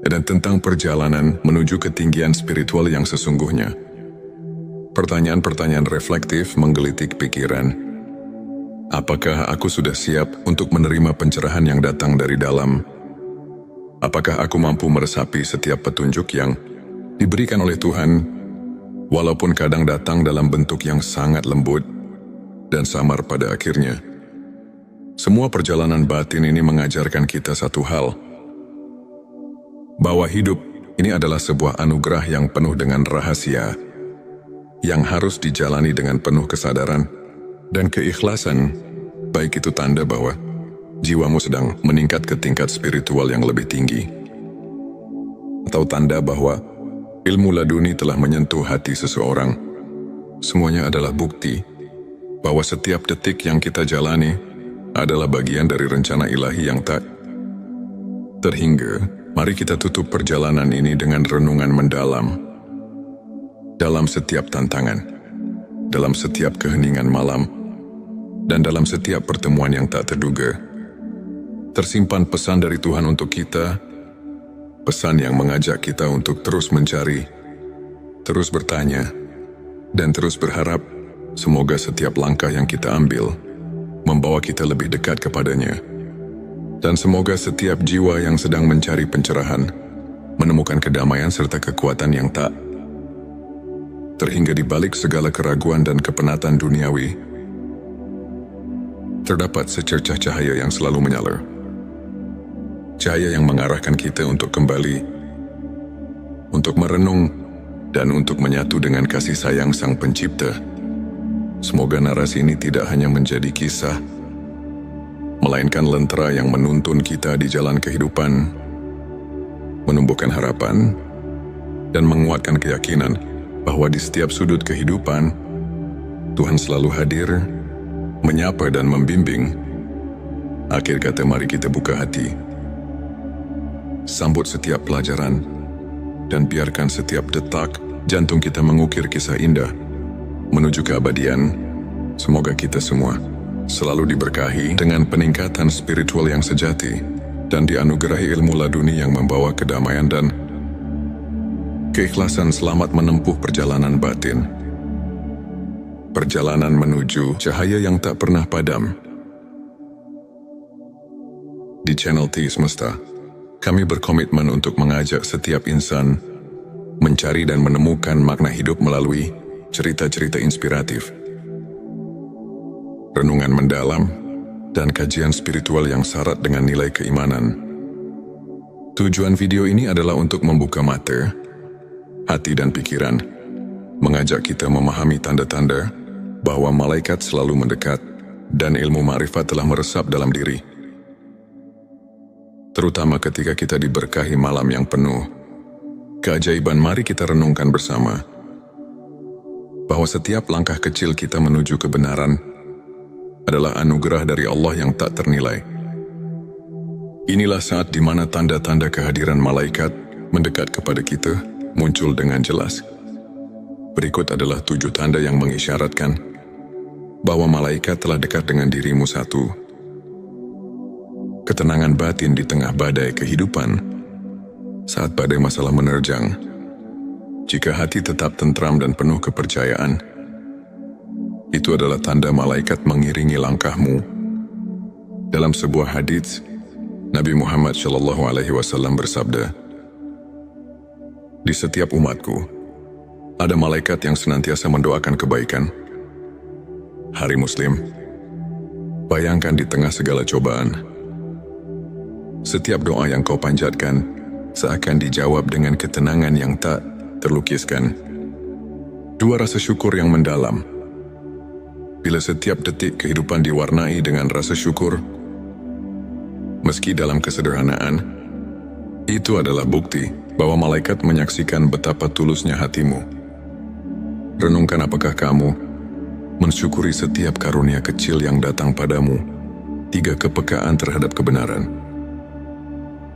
dan tentang perjalanan menuju ketinggian spiritual yang sesungguhnya. Pertanyaan-pertanyaan reflektif menggelitik pikiran. Apakah aku sudah siap untuk menerima pencerahan yang datang dari dalam? Apakah aku mampu meresapi setiap petunjuk yang diberikan oleh Tuhan, walaupun kadang datang dalam bentuk yang sangat lembut dan samar pada akhirnya? Semua perjalanan batin ini mengajarkan kita satu hal, bahwa hidup ini adalah sebuah anugerah yang penuh dengan rahasia, yang harus dijalani dengan penuh kesadaran dan keikhlasan, baik itu tanda bahwa jiwamu sedang meningkat ke tingkat spiritual yang lebih tinggi, atau tanda bahwa ilmu laduni telah menyentuh hati seseorang. Semuanya adalah bukti bahwa setiap detik yang kita jalani adalah bagian dari rencana ilahi yang tak terhingga. Mari kita tutup perjalanan ini dengan renungan mendalam. Dalam setiap tantangan, dalam setiap keheningan malam, dan dalam setiap pertemuan yang tak terduga, tersimpan pesan dari Tuhan untuk kita, pesan yang mengajak kita untuk terus mencari, terus bertanya, dan terus berharap. Semoga setiap langkah yang kita ambil membawa kita lebih dekat kepadanya, dan semoga setiap jiwa yang sedang mencari pencerahan menemukan kedamaian serta kekuatan yang tak terhingga di balik segala keraguan dan kepenatan duniawi. Terdapat secercah cahaya yang selalu menyala, cahaya yang mengarahkan kita untuk kembali untuk merenung, dan untuk menyatu dengan kasih sayang Sang Pencipta. Semoga narasi ini tidak hanya menjadi kisah, melainkan lentera yang menuntun kita di jalan kehidupan, menumbuhkan harapan, dan menguatkan keyakinan bahwa di setiap sudut kehidupan, Tuhan selalu hadir, menyapa dan membimbing. Akhir kata, mari kita buka hati, sambut setiap pelajaran, dan biarkan setiap detak jantung kita mengukir kisah indah menuju keabadian. Semoga kita semua selalu diberkahi dengan peningkatan spiritual yang sejati dan dianugerahi ilmu laduni yang membawa kedamaian dan keikhlasan selamat menempuh perjalanan batin. Perjalanan menuju cahaya yang tak pernah padam. Di channel T Semesta, kami berkomitmen untuk mengajak setiap insan mencari dan menemukan makna hidup melalui cerita-cerita inspiratif, renungan mendalam, dan kajian spiritual yang syarat dengan nilai keimanan. Tujuan video ini adalah untuk membuka mata, hati dan pikiran, mengajak kita memahami tanda-tanda bahwa malaikat selalu mendekat dan ilmu ma'rifat telah meresap dalam diri. Terutama ketika kita diberkahi malam yang penuh keajaiban, mari kita renungkan bersama bahwa setiap langkah kecil kita menuju kebenaran adalah anugerah dari Allah yang tak ternilai. Inilah saat di mana tanda-tanda kehadiran malaikat mendekat kepada kita muncul dengan jelas. Berikut adalah 7 tanda yang mengisyaratkan bahwa malaikat telah dekat dengan dirimu. 1. Ketenangan batin di tengah badai kehidupan. Saat badai masalah menerjang, jika hati tetap tentram dan penuh kepercayaan, itu adalah tanda malaikat mengiringi langkahmu. Dalam sebuah hadits, Nabi Muhammad SAW bersabda, "Di setiap umatku, ada malaikat yang senantiasa mendoakan kebaikan." Hari Muslim, bayangkan di tengah segala cobaan, setiap doa yang kau panjatkan seakan dijawab dengan ketenangan yang tak terlukiskan. 2. Rasa syukur yang mendalam. Bila setiap detik kehidupan diwarnai dengan rasa syukur, meski dalam kesederhanaan, itu adalah bukti bahwa malaikat menyaksikan betapa tulusnya hatimu. Renungkan, apakah kamu mensyukuri setiap karunia kecil yang datang padamu? 3. Kepekaan terhadap kebenaran.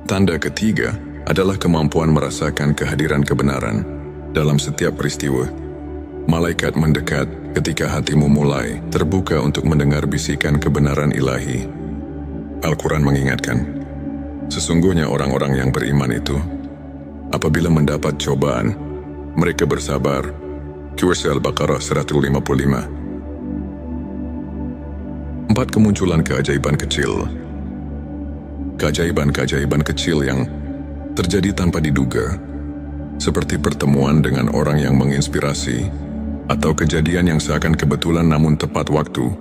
Tanda ketiga adalah kemampuan merasakan kehadiran kebenaran dalam setiap peristiwa. Malaikat mendekat ketika hatimu mulai terbuka untuk mendengar bisikan kebenaran ilahi. Al-Quran mengingatkan, sesungguhnya orang-orang yang beriman itu, apabila mendapat cobaan, mereka bersabar. Surah Al-Baqarah 155. 4. Kemunculan keajaiban kecil. Keajaiban-keajaiban kecil yang terjadi tanpa diduga, seperti pertemuan dengan orang yang menginspirasi, atau kejadian yang seakan kebetulan namun tepat waktu,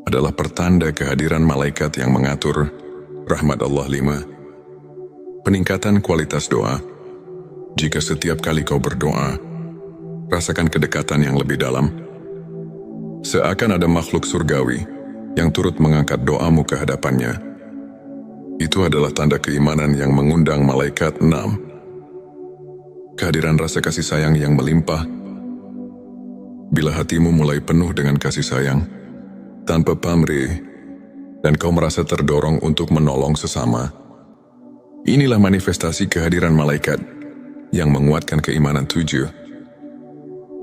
adalah pertanda kehadiran malaikat yang mengatur rahmat Allah. 5. Peningkatan kualitas doa. Jika setiap kali kau berdoa, rasakan kedekatan yang lebih dalam, seakan ada makhluk surgawi yang turut mengangkat doamu ke hadapannya. Itu adalah tanda keimanan yang mengundang malaikat. 6. Kehadiran rasa kasih sayang yang melimpah. Bila hatimu mulai penuh dengan kasih sayang, tanpa pamrih, dan kau merasa terdorong untuk menolong sesama, inilah manifestasi kehadiran malaikat yang menguatkan keimanan. 7.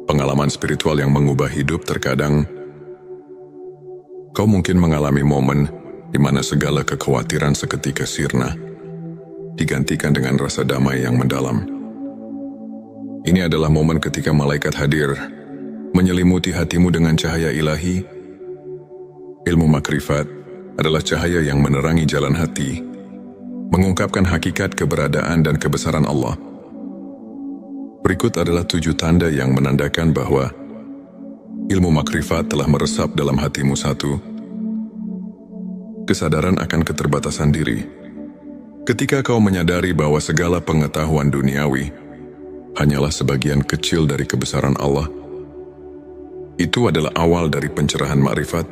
Pengalaman spiritual yang mengubah hidup. Terkadang, kau mungkin mengalami momen di mana segala kekhawatiran seketika sirna, digantikan dengan rasa damai yang mendalam. Ini adalah momen ketika malaikat hadir, menyelimuti hatimu dengan cahaya ilahi. Ilmu makrifat adalah cahaya yang menerangi jalan hati, mengungkapkan hakikat keberadaan dan kebesaran Allah. Berikut adalah 7 tanda yang menandakan bahwa ilmu makrifat telah meresap dalam hatimu. 1. Kesadaran akan keterbatasan diri. Ketika kau menyadari bahwa segala pengetahuan duniawi hanyalah sebagian kecil dari kebesaran Allah, itu adalah awal dari pencerahan makrifat.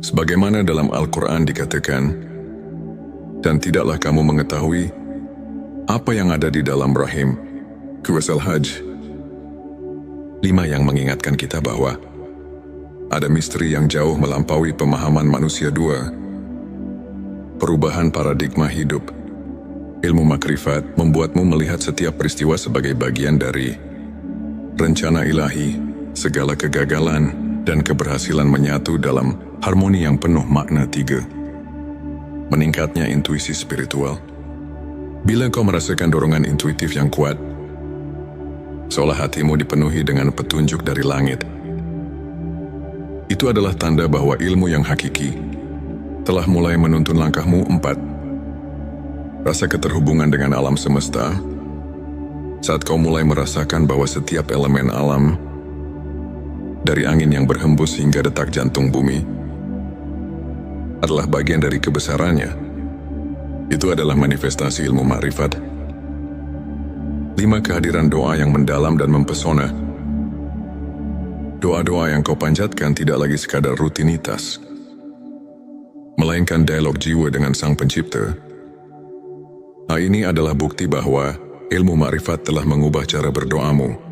Sebagaimana dalam Al-Quran dikatakan, dan tidaklah kamu mengetahui apa yang ada di dalam rahim. Surah Al-Hajj 5 yang mengingatkan kita bahwa ada misteri yang jauh melampaui pemahaman manusia. 2. Perubahan paradigma hidup. Ilmu makrifat membuatmu melihat setiap peristiwa sebagai bagian dari rencana ilahi. Segala kegagalan dan keberhasilan menyatu dalam harmoni yang penuh makna. 3. Meningkatnya intuisi spiritual. Bila kau merasakan dorongan intuitif yang kuat, seolah hatimu dipenuhi dengan petunjuk dari langit, itu adalah tanda bahwa ilmu yang hakiki telah mulai menuntun langkahmu. 4. Rasa keterhubungan dengan alam semesta. Saat kau mulai merasakan bahwa setiap elemen alam, dari angin yang berhembus hingga detak jantung bumi, adalah bagian dari kebesarannya, itu adalah manifestasi ilmu makrifat. 5. Kehadiran doa yang mendalam dan mempesona. Doa-doa yang kau panjatkan tidak lagi sekadar rutinitas, melainkan dialog jiwa dengan Sang Pencipta. Hal ini adalah bukti bahwa ilmu makrifat telah mengubah cara berdoamu.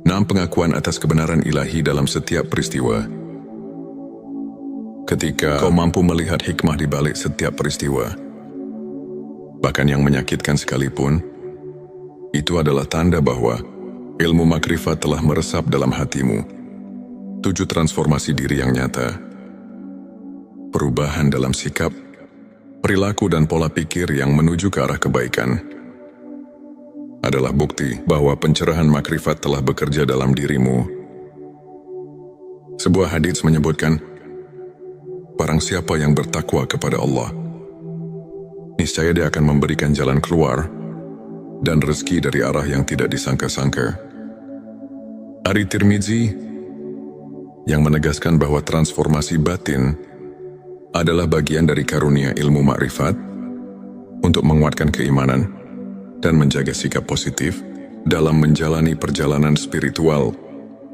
6. Pengakuan atas kebenaran ilahi dalam setiap peristiwa. Ketika kau mampu melihat hikmah di balik setiap peristiwa, bahkan yang menyakitkan sekalipun, itu adalah tanda bahwa ilmu makrifat telah meresap dalam hatimu. 7. Transformasi diri yang nyata. Perubahan dalam sikap, perilaku dan pola pikir yang menuju ke arah kebaikan adalah bukti bahwa pencerahan makrifat telah bekerja dalam dirimu. Sebuah hadits menyebutkan, barang siapa yang bertakwa kepada Allah, niscaya dia akan memberikan jalan keluar dan rezeki dari arah yang tidak disangka-sangka. Ari Tirmizi yang menegaskan bahwa transformasi batin adalah bagian dari karunia ilmu makrifat untuk menguatkan keimanan dan menjaga sikap positif dalam menjalani perjalanan spiritual.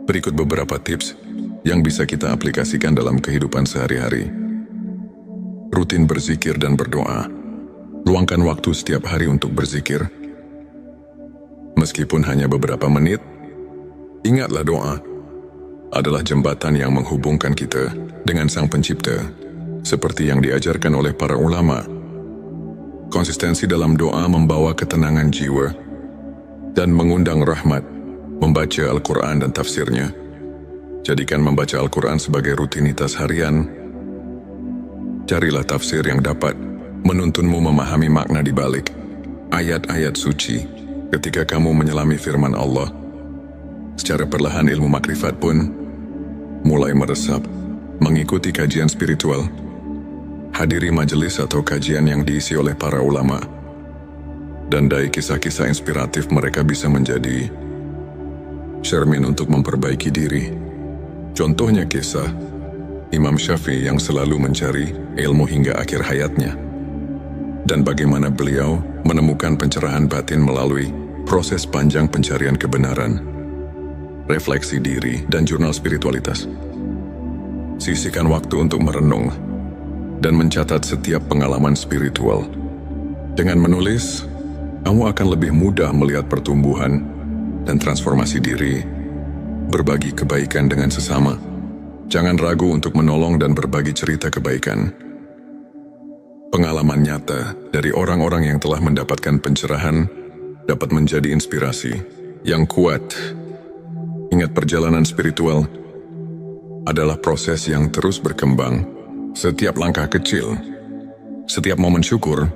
Berikut beberapa tips yang bisa kita aplikasikan dalam kehidupan sehari-hari. Rutin berzikir dan berdoa. Luangkan waktu setiap hari untuk berzikir. Meskipun hanya beberapa menit, ingatlah doa adalah jembatan yang menghubungkan kita dengan Sang Pencipta, seperti yang diajarkan oleh para ulama. Konsistensi dalam doa membawa ketenangan jiwa dan mengundang rahmat. Membaca Al-Quran dan tafsirnya. Jadikan membaca Al-Quran sebagai rutinitas harian. Carilah tafsir yang dapat menuntunmu memahami makna di balik ayat-ayat suci. Ketika kamu menyelami firman Allah, secara perlahan ilmu makrifat pun mulai meresap. Mengikuti kajian spiritual. Hadiri majelis atau kajian yang diisi oleh para ulama. Dan dari kisah-kisah inspiratif mereka bisa menjadi cermin untuk memperbaiki diri. Contohnya kisah Imam Syafi'i yang selalu mencari ilmu hingga akhir hayatnya. Dan bagaimana beliau menemukan pencerahan batin melalui proses panjang pencarian kebenaran, refleksi diri, dan jurnal spiritualitas. Sisihkan waktu untuk merenung dan mencatat setiap pengalaman spiritual. Dengan menulis, kamu akan lebih mudah melihat pertumbuhan dan transformasi diri. Berbagi kebaikan dengan sesama. Jangan ragu untuk menolong dan berbagi cerita kebaikan. Pengalaman nyata dari orang-orang yang telah mendapatkan pencerahan dapat menjadi inspirasi yang kuat. Ingat, perjalanan spiritual adalah proses yang terus berkembang. Setiap langkah kecil, setiap momen syukur,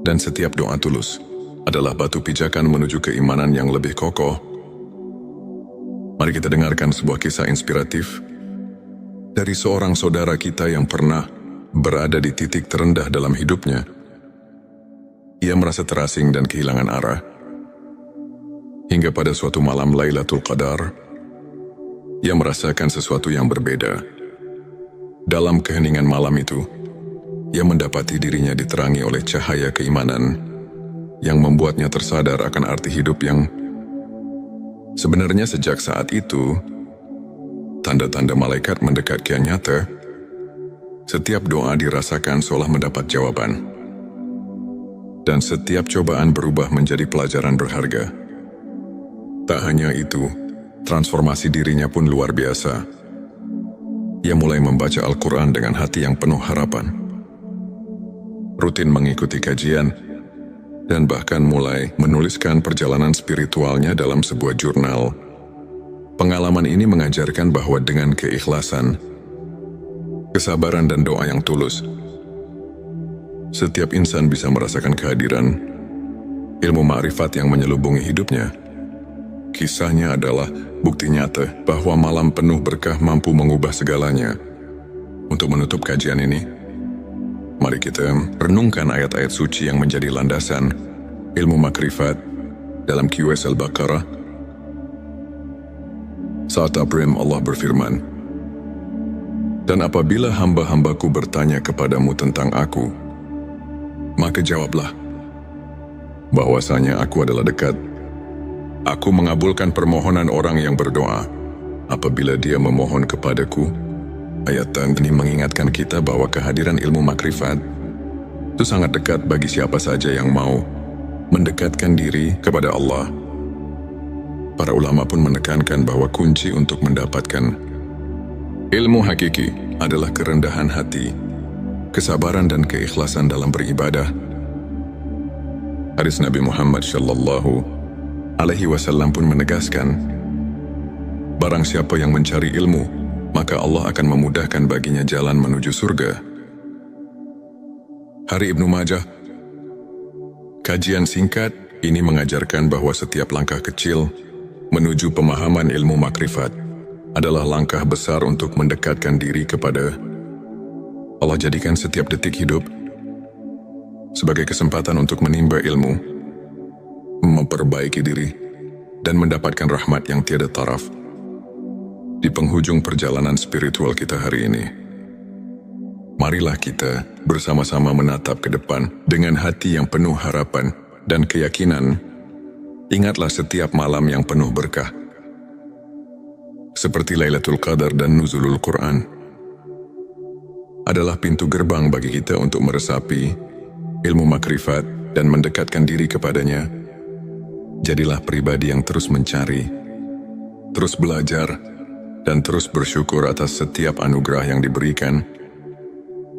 dan setiap doa tulus adalah batu pijakan menuju keimanan yang lebih kokoh. Mari kita dengarkan sebuah kisah inspiratif dari seorang saudara kita yang pernah berada di titik terendah dalam hidupnya. Ia merasa terasing dan kehilangan arah. Hingga pada suatu malam Lailatul Qadar, ia merasakan sesuatu yang berbeda. Dalam keheningan malam itu, ia mendapati dirinya diterangi oleh cahaya keimanan yang membuatnya tersadar akan arti hidup yang sebenarnya sejak saat itu, tanda-tanda malaikat mendekat kian nyata. Setiap doa dirasakan seolah mendapat jawaban. Dan setiap cobaan berubah menjadi pelajaran berharga. Tak hanya itu, transformasi dirinya pun luar biasa. Ia mulai membaca Al-Quran dengan hati yang penuh harapan. Rutin mengikuti kajian, dan bahkan mulai menuliskan perjalanan spiritualnya dalam sebuah jurnal. Pengalaman ini mengajarkan bahwa dengan keikhlasan, kesabaran dan doa yang tulus, setiap insan bisa merasakan kehadiran ilmu ma'rifat yang menyelubungi hidupnya. Kisahnya adalah bukti nyata bahwa malam penuh berkah mampu mengubah segalanya. Untuk menutup kajian ini, mari kita renungkan ayat-ayat suci yang menjadi landasan ilmu makrifat dalam QS Al-Baqarah. Saat Abrim Allah berfirman, "Dan apabila hamba-hambaku bertanya kepadamu tentang aku, maka jawablah bahwasanya aku adalah dekat. Aku mengabulkan permohonan orang yang berdoa apabila dia memohon kepadaku." Ayat ini mengingatkan kita bahwa kehadiran ilmu makrifat itu sangat dekat bagi siapa saja yang mau mendekatkan diri kepada Allah. Para ulama pun menekankan bahwa kunci untuk mendapatkan ilmu hakiki adalah kerendahan hati, kesabaran dan keikhlasan dalam beribadah. Hadis Nabi Muhammad SAW pun menegaskan, barang siapa yang mencari ilmu, maka Allah akan memudahkan baginya jalan menuju surga. Hari Ibnu Majah. Kajian singkat ini mengajarkan bahwa setiap langkah kecil menuju pemahaman ilmu makrifat adalah langkah besar untuk mendekatkan diri kepada Allah. Jadikan setiap detik hidup sebagai kesempatan untuk menimba ilmu, memperbaiki diri, dan mendapatkan rahmat yang tiada taraf. Di penghujung perjalanan spiritual kita hari ini, marilah kita bersama-sama menatap ke depan dengan hati yang penuh harapan dan keyakinan. Ingatlah setiap malam yang penuh berkah, seperti Lailatul Qadar dan Nuzulul Quran, adalah pintu gerbang bagi kita untuk meresapi ilmu makrifat dan mendekatkan diri kepadanya. Jadilah pribadi yang terus mencari, terus belajar, dan terus bersyukur atas setiap anugerah yang diberikan.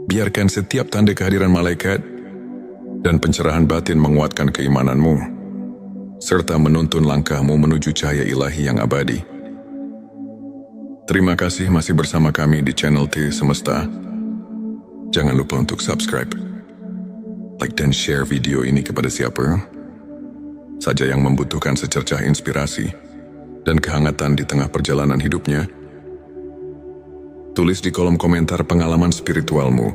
Biarkan setiap tanda kehadiran malaikat dan pencerahan batin menguatkan keimananmu, serta menuntun langkahmu menuju cahaya ilahi yang abadi. Terima kasih masih bersama kami di channel T Semesta. Jangan lupa untuk subscribe, like dan share video ini kepada siapa saja yang membutuhkan secercah inspirasi dan kehangatan di tengah perjalanan hidupnya. Tulis di kolom komentar pengalaman spiritualmu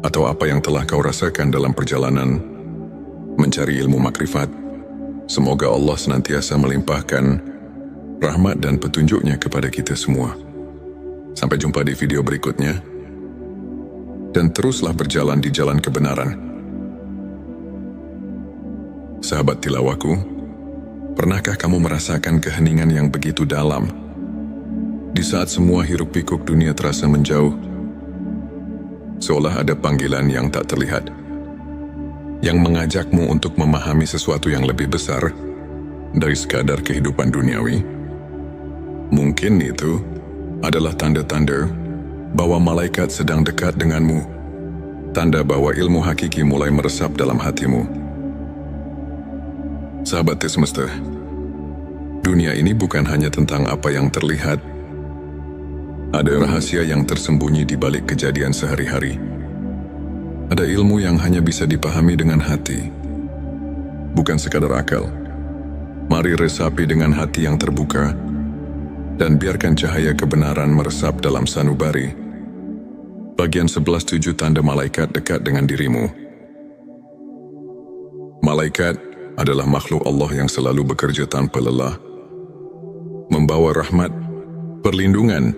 atau apa yang telah kau rasakan dalam perjalanan mencari ilmu makrifat. Semoga Allah senantiasa melimpahkan rahmat dan petunjuknya kepada kita semua. Sampai jumpa di video berikutnya, dan teruslah berjalan di jalan kebenaran. Sahabat tilawaku, pernahkah kamu merasakan keheningan yang begitu dalam di saat semua hiruk pikuk dunia terasa menjauh? Seolah ada panggilan yang tak terlihat yang mengajakmu untuk memahami sesuatu yang lebih besar dari sekadar kehidupan duniawi. Mungkin itu adalah tanda-tanda bahwa malaikat sedang dekat denganmu, tanda bahwa ilmu hakiki mulai meresap dalam hatimu. Sahabat Semesta, dunia ini bukan hanya tentang apa yang terlihat. Ada rahasia yang tersembunyi di balik kejadian sehari-hari. Ada ilmu yang hanya bisa dipahami dengan hati, bukan sekadar akal. Mari resapi dengan hati yang terbuka, dan biarkan cahaya kebenaran meresap dalam sanubari. Bagian 11.7 tanda malaikat dekat dengan dirimu. Malaikat adalah makhluk Allah yang selalu bekerja tanpa lelah, membawa rahmat, perlindungan,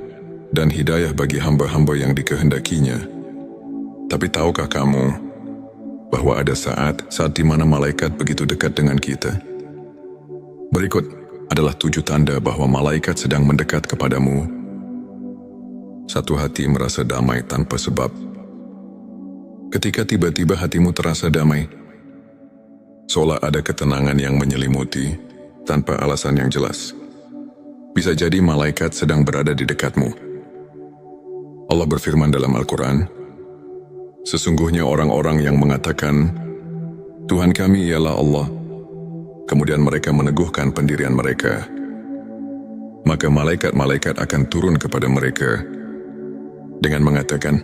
dan hidayah bagi hamba-hamba yang dikehendakinya. Tapi tahukah kamu bahwa ada saat di mana malaikat begitu dekat dengan kita? Berikut adalah 7 tanda bahwa malaikat sedang mendekat kepadamu. 1. Hati merasa damai tanpa sebab. Ketika tiba-tiba hatimu terasa damai, seolah ada ketenangan yang menyelimuti tanpa alasan yang jelas. Bisa jadi malaikat sedang berada di dekatmu. Allah berfirman dalam Al-Quran, sesungguhnya orang-orang yang mengatakan, Tuhan kami ialah Allah, kemudian mereka meneguhkan pendirian mereka, maka malaikat-malaikat akan turun kepada mereka dengan mengatakan,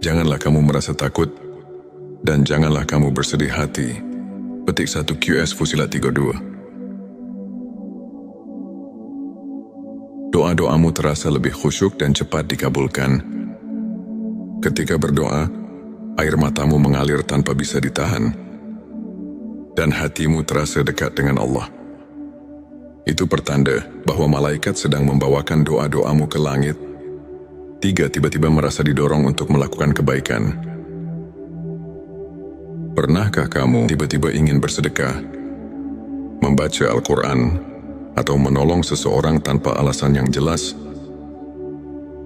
janganlah kamu merasa takut dan janganlah kamu bersedih hati. Petik 1 QS Fusilat 32. Doa-doamu terasa lebih khusyuk dan cepat dikabulkan. Ketika berdoa, air matamu mengalir tanpa bisa ditahan, dan hatimu terasa dekat dengan Allah. Itu pertanda bahwa malaikat sedang membawakan doa-doamu ke langit. 3. Tiba-tiba merasa didorong untuk melakukan kebaikan. Pernahkah kamu tiba-tiba ingin bersedekah, membaca Al-Quran, atau menolong seseorang tanpa alasan yang jelas?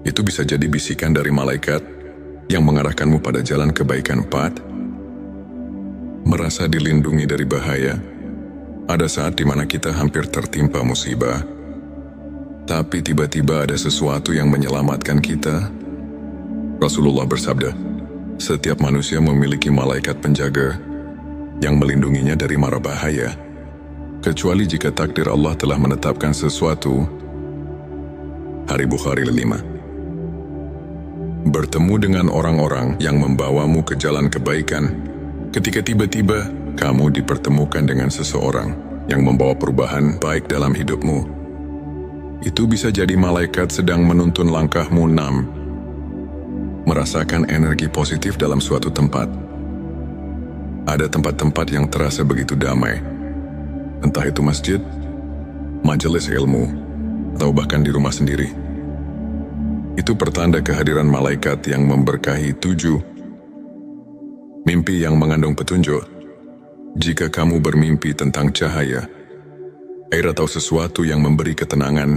Itu bisa jadi bisikan dari malaikat yang mengarahkanmu pada jalan kebaikan. 4. Merasa dilindungi dari bahaya. Ada saat di mana kita hampir tertimpa musibah, tapi tiba-tiba ada sesuatu yang menyelamatkan kita. Rasulullah bersabda, setiap manusia memiliki malaikat penjaga yang melindunginya dari mara bahaya, kecuali jika takdir Allah telah menetapkan sesuatu. Hari Bukhari 5. Bertemu dengan orang-orang yang membawamu ke jalan kebaikan. Ketika tiba-tiba kamu dipertemukan dengan seseorang yang membawa perubahan baik dalam hidupmu, itu bisa jadi malaikat sedang menuntun langkahmu. 6. Merasakan energi positif dalam suatu tempat. Ada tempat-tempat yang terasa begitu damai, entah itu masjid, majelis ilmu, atau bahkan di rumah sendiri. Itu pertanda kehadiran malaikat yang memberkahi. 7. Mimpi yang mengandung petunjuk. Jika kamu bermimpi tentang cahaya, air atau sesuatu yang memberi ketenangan,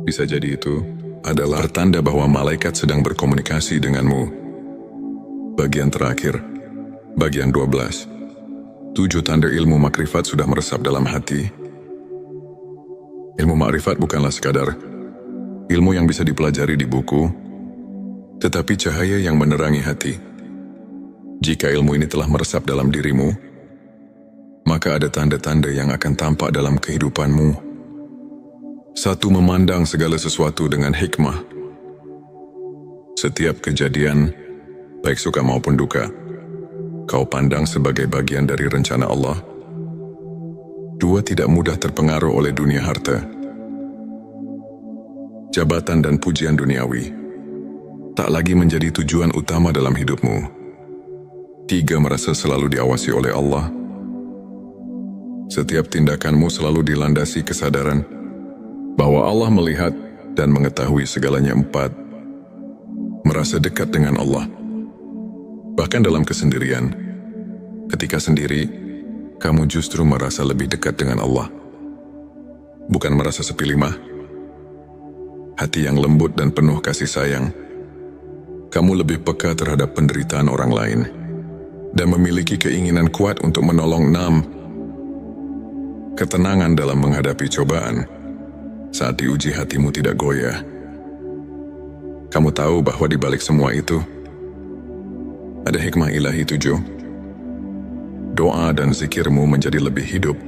bisa jadi itu adalah pertanda bahwa malaikat sedang berkomunikasi denganmu. Bagian terakhir, bagian 12. 7 tanda ilmu makrifat sudah meresap dalam hati. Ilmu makrifat bukanlah sekadar ilmu yang bisa dipelajari di buku, tetapi cahaya yang menerangi hati. Jika ilmu ini telah meresap dalam dirimu, maka ada tanda-tanda yang akan tampak dalam kehidupanmu. 1. Memandang segala sesuatu dengan hikmah. Setiap kejadian, baik suka maupun duka, kau pandang sebagai bagian dari rencana Allah. 2. Tidak mudah terpengaruh oleh dunia harta, jabatan dan pujian duniawi tak lagi menjadi tujuan utama dalam hidupmu. 3. Merasa selalu diawasi oleh Allah. Setiap tindakanmu selalu dilandasi kesadaran bahwa Allah melihat dan mengetahui segalanya. 4. Merasa dekat dengan Allah, bahkan dalam kesendirian. Ketika sendiri, kamu justru merasa lebih dekat dengan Allah. Bukan merasa sepi. 5. Hati yang lembut dan penuh kasih sayang. Kamu lebih peka terhadap penderitaan orang lain dan memiliki keinginan kuat untuk menolong. 6. Ketenangan dalam menghadapi cobaan. Saat diuji, hatimu tidak goyah. Kamu tahu bahwa di balik semua itu ada hikmah ilahi. 7. Doa dan zikirmu menjadi lebih hidup.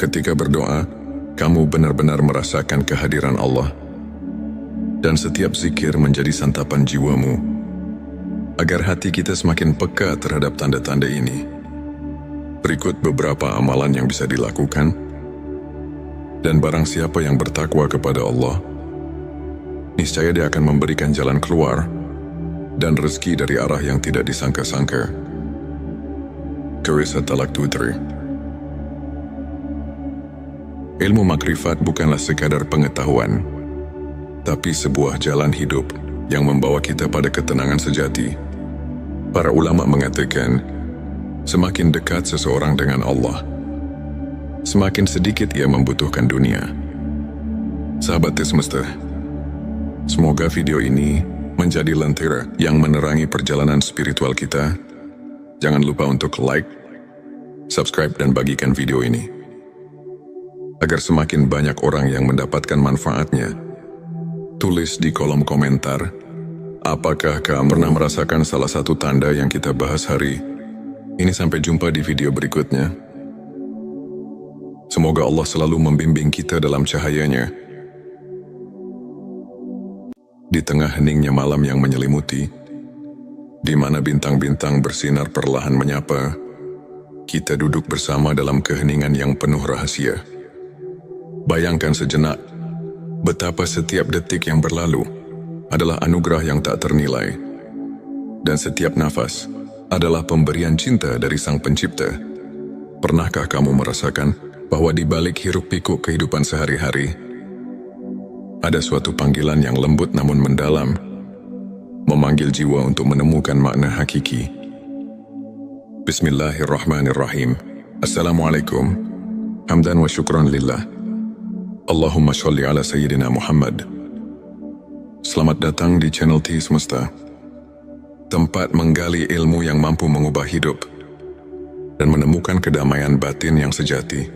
Ketika berdoa, kamu benar-benar merasakan kehadiran Allah, dan setiap zikir menjadi santapan jiwamu. Agar hati kita semakin peka terhadap tanda-tanda ini, berikut beberapa amalan yang bisa dilakukan. Dan barang siapa yang bertakwa kepada Allah, niscaya Dia akan memberikan jalan keluar dan rezeki dari arah yang tidak disangka-sangka. Qur'an Talaq 23. Ilmu makrifat bukanlah sekadar pengetahuan, tapi sebuah jalan hidup yang membawa kita pada ketenangan sejati. Para ulama mengatakan, semakin dekat seseorang dengan Allah, semakin sedikit ia membutuhkan dunia. Sahabat semesta, semoga video ini menjadi lentera yang menerangi perjalanan spiritual kita. Jangan lupa untuk like, subscribe, dan bagikan video ini, agar semakin banyak orang yang mendapatkan manfaatnya. Tulis di kolom komentar, apakah kamu pernah merasakan salah satu tanda yang kita bahas hari ini? Sampai jumpa di video berikutnya. Semoga Allah selalu membimbing kita dalam cahayanya. Di tengah heningnya malam yang menyelimuti, di mana bintang-bintang bersinar perlahan menyapa, kita duduk bersama dalam keheningan yang penuh rahasia. Bayangkan sejenak, betapa setiap detik yang berlalu adalah anugerah yang tak ternilai, dan setiap nafas adalah pemberian cinta dari Sang Pencipta. Pernahkah kamu merasakan bahwa di balik hiruk-pikuk kehidupan sehari-hari, ada suatu panggilan yang lembut namun mendalam, memanggil jiwa untuk menemukan makna hakiki? Bismillahirrahmanirrahim. Assalamualaikum. Hamdan wa syukran lillah. Allahumma sholli ala Sayyidina Muhammad. Selamat datang di channel T Semesta, tempat menggali ilmu yang mampu mengubah hidup dan menemukan kedamaian batin yang sejati.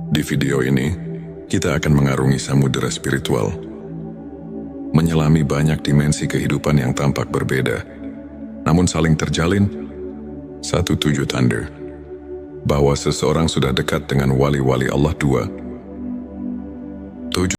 Di video ini, kita akan mengarungi samudera spiritual, menyelami banyak dimensi kehidupan yang tampak berbeda, namun saling terjalin satu tujuan tanda bahwa seseorang sudah dekat dengan wali-wali Allah. 2.